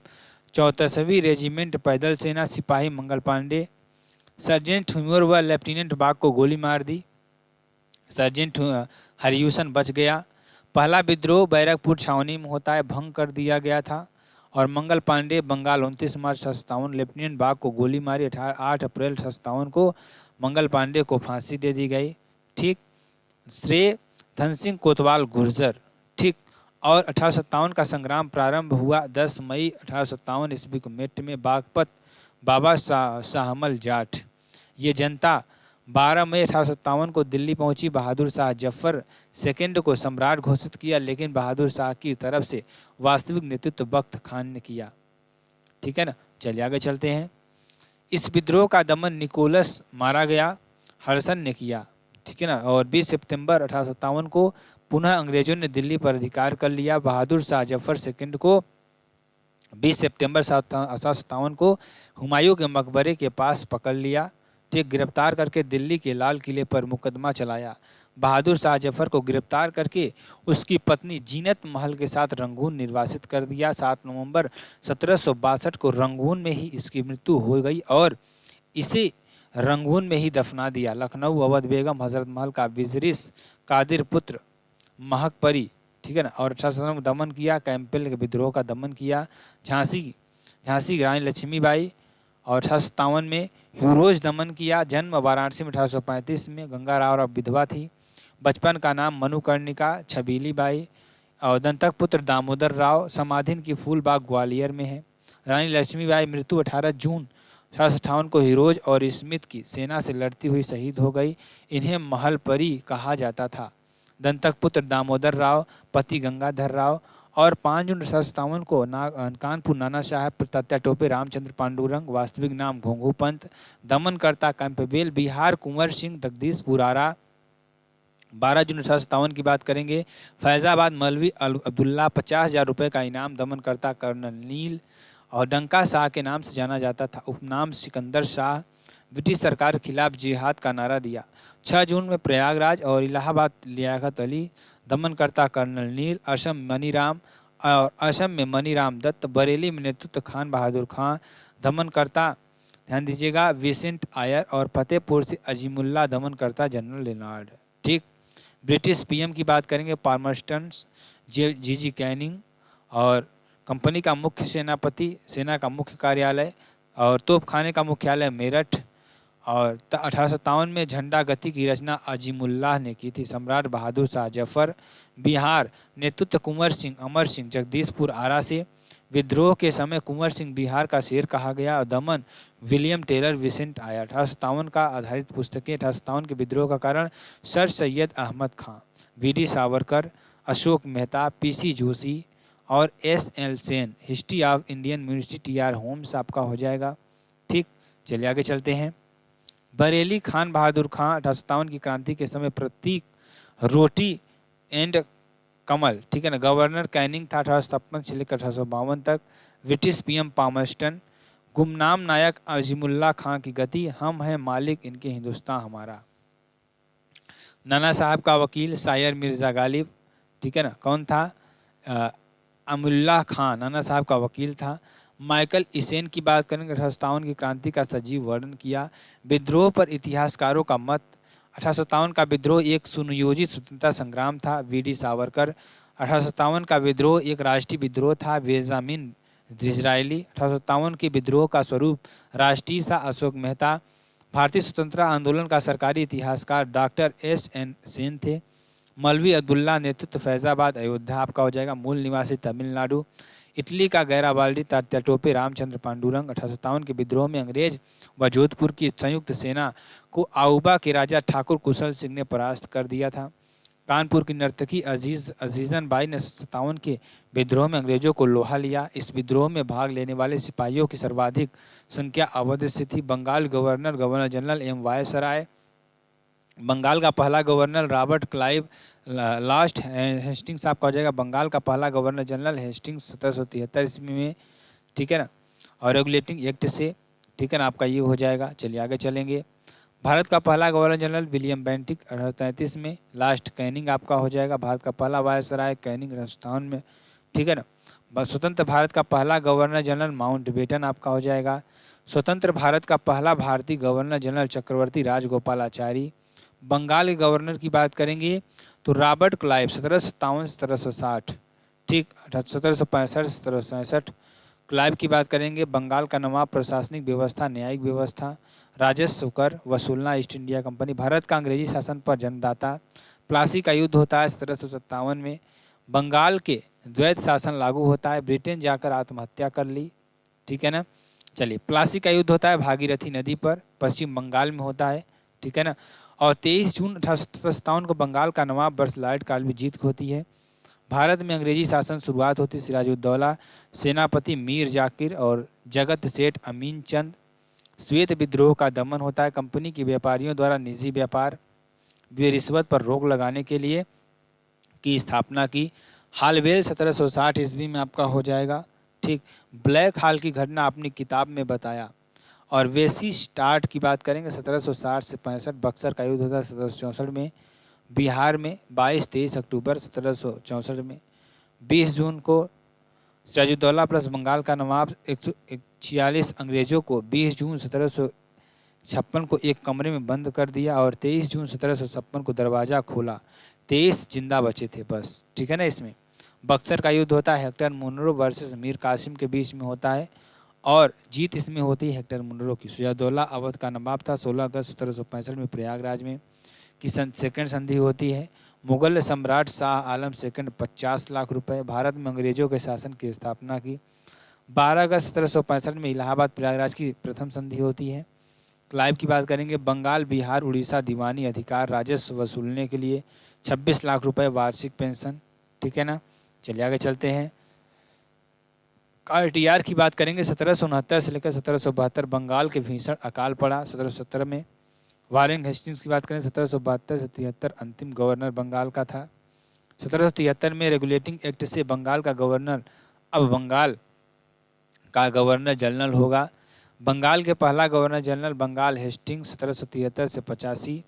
34वीं रेजिमेंट पैदल सेना सिपाही मंगल पांडे, सर्जेंट हुम्योर व लेफ्टिनेंट बाग को गोली मार दी। सर्जेंट हरियूसन बच गया। पहला विद्रोह बैरकपुर छावनी में होता है, भंग कर दिया गया था। और मंगल पांडे बंगाल 29 मार्च 1857, लेफ्टिनेंट बाग को गोली मारी। 8 अप्रैल 1857 को मंगल पांडे को फांसी दे दी गई। ठीक। श्रेय धन सिंह कोतवाल गुर्जर। ठीक। और 1857 का संग्राम प्रारंभ हुआ 10 मई 1857 ईस्वी को मेरठ में बागपत बाबा शाहमल जाट। ये जनता 12 मई 1857 को दिल्ली पहुंची। बहादुर शाह जफर सेकंड को सम्राट घोषित किया, लेकिन बहादुर शाह की तरफ से वास्तविक नेतृत्व बख्त खान ने किया। ठीक है ना। चलिए आगे चलते हैं। इस विद्रोह का दमन निकोलस मारा गया हडसन ने किया। ठीक है ना। और 20 सितंबर 1857 को पुनः अंग्रेजों ने दिल्ली पर अधिकार कर लिया। बहादुर शाह जफर सेकंड को 20 सितंबर 1857 को हुमायूं के मकबरे के पास पकड़ लिया। ठीक। गिरफ्तार करके दिल्ली के लाल किले पर मुकदमा चलाया। बहादुर शाह जफर को गिरफ्तार करके उसकी पत्नी जीनत महल के साथ रंगून निर्वासित कर दिया। 7 नवंबर 1762 को रंगून में ही इसकी मृत्यु हो गई और इसे रंगून में ही दफना दिया। लखनऊ अवध बेगम हजरत महल का विजरिस कादिर पुत्र महकपरी। ठीक है ना। और 1857 में दमन किया। कैंपबेल के विद्रोह का दमन किया। झांसी की रानी लक्ष्मीबाई और 1857 में ह्यूरोज दमन किया। जन्म वाराणसी में 1835 में। गंगा राव विधवा थी। बचपन का नाम मनुकर्णिका छबीली बाई और दंतक पुत्र दामोदर राव। समाधि की फूलबाग ग्वालियर में है। रानी लक्ष्मीबाई मृत्यु 18 जून 1858 को हीरोज और स्मिथ की सेना से लड़ती हुई शहीद हो गई। इन्हें महलपरी कहा जाता था। दंतक पुत्र दामोदर राव, पति गंगाधर राव और 5 जून 1857 को कानपुर नाना साहब तात्या टोपे रामचंद्र पांडुरंग, वास्तविक नाम घोंघू पंत। दमनकर्ता कैंपबेल। बिहार कुंवर सिंह जगदीशपुर आरा। 12 जून 1857 की बात करेंगे। फैजाबाद मौलवी अब्दुल्ला 50,000 रुपये का इनाम। दमनकर्ता कर्नल नील और डंका शाह के नाम से जाना जाता था। उपनाम सिकंदर शाह। ब्रिटिश सरकार के खिलाफ जिहाद का नारा दिया। 6 जून में प्रयागराज और इलाहाबाद लियाकत अली। दमनकर्ता कर्नल नील। असम में मनीराम दत्त। बरेली में नेतृत्व खान बहादुर खां। दमनकर्ता ध्यान दीजिएगा विसेंट आयर और फतेहपुर से अजीमुल्ला। दमनकर्ता जनरल लेनार्ड। ठीक। ब्रिटिश पीएम की बात करेंगे पाल्मर्स्टन जी कैनिंग और कंपनी का मुख्य सेनापति, सेना का मुख्य कार्यालय और तोपखाने का मुख्यालय मेरठ। और 1857 में झंडा गति की रचना अजीमुल्लाह ने की थी। सम्राट बहादुर शाह जफर। बिहार नेतृत्व कुंवर सिंह अमर सिंह जगदीशपुर आरा से। विद्रोह के समय कुंवर सिंह बिहार का शेर कहा गया। और दमन विलियम टेलर विसेंट आया। 1857 का आधारित पुस्तकें। 1857 के विद्रोह का कारण sir Syed Ahmad Khan, V D. Savarkar, Ashok Mehta, P C. Joshi और S L. Sen. History of Indian university T R. Holmes आपका हो जाएगा। ठीक। चलिए आगे चलते हैं। बरेली खान बहादुर खां 1857 की क्रांति के समय प्रतीक रोटी एंड कमल। ठीक है ना। गवर्नर कैनिंग था 1856 से लेकर 1852 तक। British PM Palmerston. गुमनाम नायक अजीमुल्ला खां की गति। हम हैं मालिक इनके हिंदुस्तान हमारा। नाना साहब का वकील शायर मिर्ज़ा गालिब। ठीक है ना। कौन था? अमुल्लाह खां नाना साहब का वकील था। माइकल इसेन की बात करेंगे। 1857 की क्रांति का सजीव वर्णन किया। विद्रोह पर इतिहासकारों का मत। 1857 का विद्रोह एक सुनियोजित स्वतंत्रता संग्राम था। वी.डी. सावरकर। 1857 का विद्रोह एक राष्ट्रीय विद्रोह था। Benjamin Disraeli. 1857 के विद्रोह का स्वरूप राष्ट्रीय था। अशोक मेहता। भारतीय स्वतंत्रता आंदोलन का सरकारी इतिहासकार डॉक्टर एस.एन. सेन थे। मौलवी अब्दुल्ला नेतृत्व फैजाबाद अयोध्या आपका हो जाएगा। मूल निवासी तमिलनाडु। इटली का गैराबाल्डी तात्या टोपे रामचंद्र पांडुरंग। 1857 के विद्रोह में अंग्रेज व जोधपुर की संयुक्त सेना को आउबा के राजा ठाकुर कुशल सिंह ने परास्त कर दिया था। कानपुर की नर्तकी अजीजन बाई ने 1857 के विद्रोह में अंग्रेजों को लोहा लिया। इस विद्रोह में भाग लेने वाले सिपाहियों की सर्वाधिक संख्या अवध से थी। बंगाल गवर्नर जनरल एम वायसराय। बंगाल का पहला governor Robert Clive last Hastings आपका हो जाएगा। बंगाल का पहला गवर्नर जनरल हेस्टिंग्स 1773 ईस्वी में। ठीक है ना। और रेगुलेटिंग एक्ट से। ठीक है ना। आपका ये हो जाएगा। चलिए आगे चलेंगे। भारत का पहला गवर्नर जनरल विलियम बेंटिक 1833 में। लास्ट कैनिंग आपका हो जाएगा। भारत का पहला वायसराय कैनिंग 1857 में। ठीक है ना। स्वतंत्र भारत का पहला गवर्नर जनरल माउंटबेटन आपका हो जाएगा। स्वतंत्र भारत का पहला भारतीय गवर्नर जनरल चक्रवर्ती राजगोपालाचारी। बंगाल के गवर्नर की बात करेंगे तो रॉबर्ट क्लाइव 1757 से 1760। ठीक। 1765 1767। क्लाइव की बात करेंगे, बंगाल का नवाब, प्रशासनिक व्यवस्था, न्यायिक व्यवस्था, राजस्व कर वसूलना, ईस्ट इंडिया कंपनी, भारत का अंग्रेजी शासन पर जन्मदाता, प्लासी का युद्ध होता है 1757 में, बंगाल के द्वैत शासन लागू होता है, ब्रिटेन जाकर आत्महत्या कर ली, ठीक है ना। चलिए, प्लासी का युद्ध होता है भागीरथी नदी पर, पश्चिम बंगाल में होता है, ठीक है ना। और 23 जून 1857 को बंगाल का नवाब बर्सलाइट कालवी जीत होती है। भारत में अंग्रेजी शासन शुरुआत होती, सिराजुद्दौला, सेनापति मीर जाकिर और जगत सेठ अमीन चंद। श्वेत विद्रोह का दमन होता है, कंपनी के व्यापारियों द्वारा निजी व्यापार व रिश्वत पर रोक लगाने के लिए की स्थापना की। हालवेल 1760 ईस्वी में आपका हो जाएगा, ठीक। ब्लैक हाल की घटना अपनी किताब में बताया। और वेसी स्टार्ट की बात करेंगे 1760 से 65, बक्सर का युद्ध होता है 1764 में, बिहार में 22-23 अक्टूबर 1764 में, 20 जून को सिराजुद्दौला प्लस बंगाल का नवाब 146 अंग्रेजों को 20 जून 1756 को एक कमरे में बंद कर दिया और 23 जून 1756 को दरवाज़ा खोला। 23 जिंदा बचे थे बस, ठीक है ना। इसमें बक्सर का युद्ध होता है Hector Munro versus Mir Qasim के बीच में होता है और जीत इसमें होती है हेक्टर मुनरो की। सिराजुद्दौला अवध का नवाब था। 16 अगस्त 1765 में प्रयागराज में की सेकंड संधि होती है। मुगल सम्राट शाह आलम सेकंड 50 लाख रुपए। भारत में अंग्रेजों के शासन की स्थापना की। 12 अगस्त 1765 में इलाहाबाद प्रयागराज की प्रथम संधि होती है। क्लाइव की बात करेंगे, बंगाल, बिहार, उड़ीसा दीवानी अधिकार राजस्व वसूलने के लिए 26 लाख रुपए वार्षिक पेंशन, ठीक है ना। चलिए आगे चलते हैं। RTR की बात करेंगे 1769 से लेकर 1772 बंगाल के भीषण अकाल पड़ा 1770 में। वारेन हेस्टिंग्स की बात करें 1772 से 73 अंतिम गवर्नर बंगाल का था। 1773 में रेगुलेटिंग एक्ट से बंगाल का गवर्नर अब बंगाल का गवर्नर जनरल होगा। बंगाल के पहला गवर्नर जनरल बंगाल हेस्टिंग्स 1773 से 85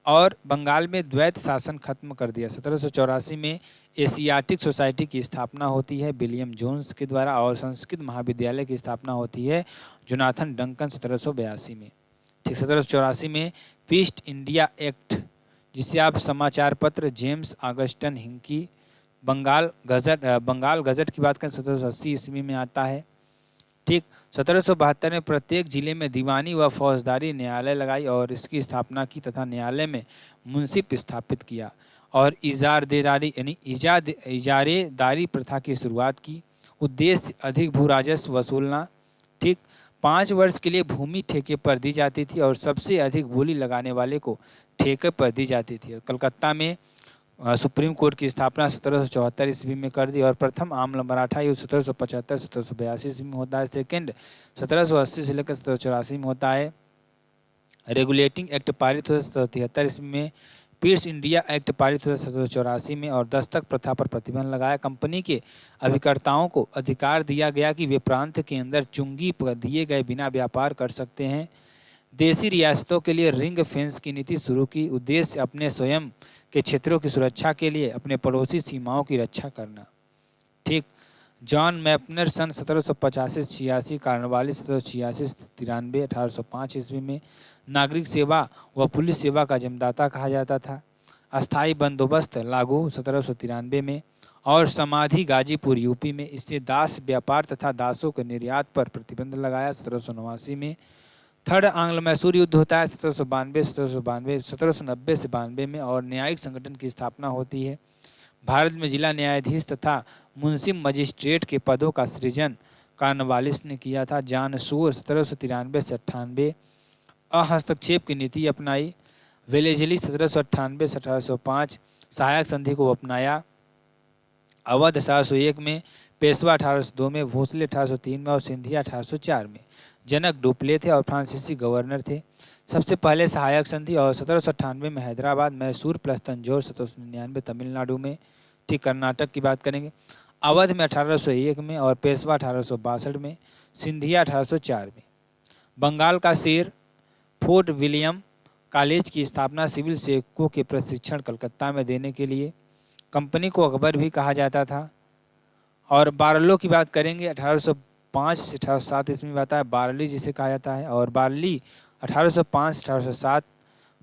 और बंगाल में द्वैत शासन खत्म कर दिया। 1784 में एशियाटिक सोसाइटी की स्थापना होती है विलियम जोन्स के द्वारा और संस्कृत महाविद्यालय की स्थापना होती है जोनाथन डंकन 1782 में, ठीक। 1784 में ईस्ट इंडिया एक्ट, जिसे आप समाचार पत्र जेम्स ऑगस्टन हिंकी बंगाल गजट की बात करें 1780 ईस्वी में आता है, ठीक। 1772 में प्रत्येक जिले में दीवानी व फौजदारी न्यायालय लगाई और इसकी स्थापना की तथा न्यायालय में मुंसिफ स्थापित किया और इजारेदारी यानी इजारेदारी प्रथा की शुरुआत की। उद्देश्य अधिक भू राजस्व वसूलना, ठीक। 5 वर्ष के लिए भूमि ठेके पर दी जाती थी और सबसे अधिक बोली लगाने वाले को ठेके पर दी जाती थी। कलकत्ता में सुप्रीम कोर्ट की स्थापना 1774 ईस्वी में कर दी और प्रथम आम्ल मराठा युद्ध 1775-1782 ईस्वी में होता है। सेकेंड 1780 से लेकर 1784 में होता है। रेगुलेटिंग एक्ट पारित हुआ 1773 ईस्वी में। पीस इंडिया एक्ट पारित हुआ 1784 में और दस्तक प्रथा पर प्रतिबंध लगाया। कंपनी के अभिकर्ताओं को अधिकार दिया गया कि वे प्रांत के अंदर चुंगी पर दिए गए बिना व्यापार कर सकते हैं। देशी रियासतों के लिए रिंग फेंस की नीति शुरू की। उद्देश्य अपने स्वयं के क्षेत्रों की सुरक्षा के लिए अपने पड़ोसी सीमाओं की रक्षा करना, ठीक। जॉन मैपनर सन 1785-86, कार्नवालिस 1786-93, 1805 ईस्वी में नागरिक सेवा व पुलिस सेवा का जन्मदाता कहा जाता था। अस्थायी बंदोबस्त लागू 1793 में और समाधि गाजीपुर यूपी में। इससे दास व्यापार तथा दासों के निर्यात पर प्रतिबंध लगाया 1789 में। थर्ड आंग्ल मैसूर युद्ध होता है 1790 से 92 में और न्यायिक संगठन की स्थापना होती है। भारत में जिला न्यायाधीश तथा मुंसिफ मजिस्ट्रेट के पदों का सृजन कार्नवालिस ने किया था। जॉन शोर 1793 से 98 अहस्तक्षेप की नीति अपनाई। वेलेजली 1798 से 1805 सहायक संधि को अपनाया। अवध 1801 में, पेशवा 1802 में, भोसले 1803 में और सिंधिया 1804 में। जनक डुप्ले थे और फ्रांसीसी गवर्नर थे। सबसे पहले सहायक संधि और 1798 में हैदराबाद, मैसूर प्लस तंजौर 1799 तमिलनाडु में, ठीक। कर्नाटक की बात करेंगे, अवध में 1801 में और पेशवा 1862 में, सिंधिया 1804 में। बंगाल का शेर फोर्ट विलियम कॉलेज की स्थापना सिविल सेवकों के प्रशिक्षण कलकत्ता में देने के लिए। कंपनी को अकबर भी कहा जाता था। और बारलो की बात करेंगे 1805 से 1807 ईस्वी में आता है, बारली जिसे कहा जाता है। और बारली 1805 से 1807।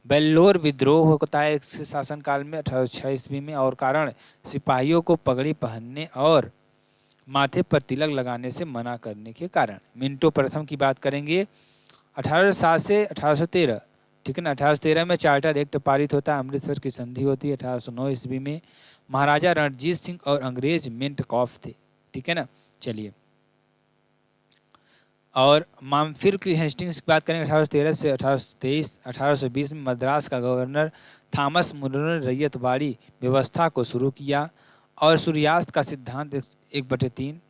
बेल्लोर विद्रोह होता है इसके शासनकाल में 1806 ईस्वी में और कारण सिपाहियों को पगड़ी पहनने और माथे पर तिलक लगाने से मना करने के कारण। मिंटो प्रथम की बात करेंगे 1807 से 1813, ठीक है ना। 1813 में चार्टर एक्ट पारित होता है, अमृतसर की संधि होती है। 1809 ईस्वी में महाराजा रणजीत सिंह और अंग्रेज मिंटकॉफ थे, ठीक है ना। चलिए, और फिर की हेस्टिंग्स की बात करेंगे 1813 से 1823। 1820 में मद्रास का गवर्नर थॉमस मुनरो ने रैयतवाड़ी व्यवस्था को शुरू किया और सूर्यास्त का सिद्धांत 1/3।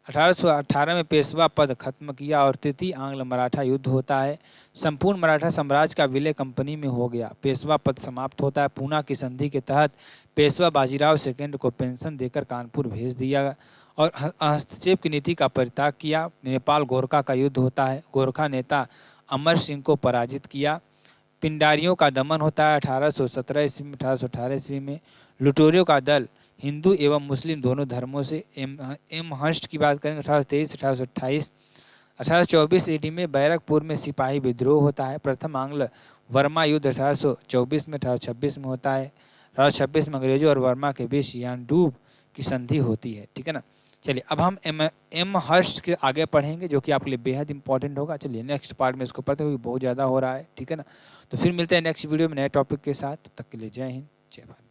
1818 में पेशवा पद खत्म किया और तृतीय आंग्ल मराठा युद्ध होता है। संपूर्ण मराठा साम्राज्य का विलय कंपनी में हो गया। पेशवा पद समाप्त होता है। पूना की संधि के तहत पेशवा बाजीराव सेकेंड को पेंशन देकर कानपुर भेज दिया और हस्तक्षेप की नीति का परित्याग किया। नेपाल गोरखा का युद्ध होता है। गोरखा नेता अमर सिंह को पराजित किया। पिंडारियों का दमन होता है 1817 ईस्वी में। 1818 ईस्वी में लुटेरों का दल हिंदू एवं मुस्लिम दोनों धर्मों से एम हर्स्ट की बात करेंगे 1823 1828। 1824 ईडी में बैरकपुर में सिपाही विद्रोह होता है। प्रथम आंग्ल वर्मा युद्ध 1824 में 1826 में होता है। 1826 में अंग्रेजों और वर्मा के बीच यानडूब की संधि होती है, ठीक है ना। चलिए, अब हम एम हर्स्ट के आगे पढ़ेंगे जो कि आपके लिए बेहद इंपॉर्टेंट होगा। चलिए नेक्स्ट पार्ट में इसको पढ़ते हुए बहुत ज़्यादा हो रहा है, ठीक है ना। तो फिर मिलते हैं नेक्स्ट वीडियो में नए टॉपिक के साथ। तब तक के लिए जय हिंद, जय भारत।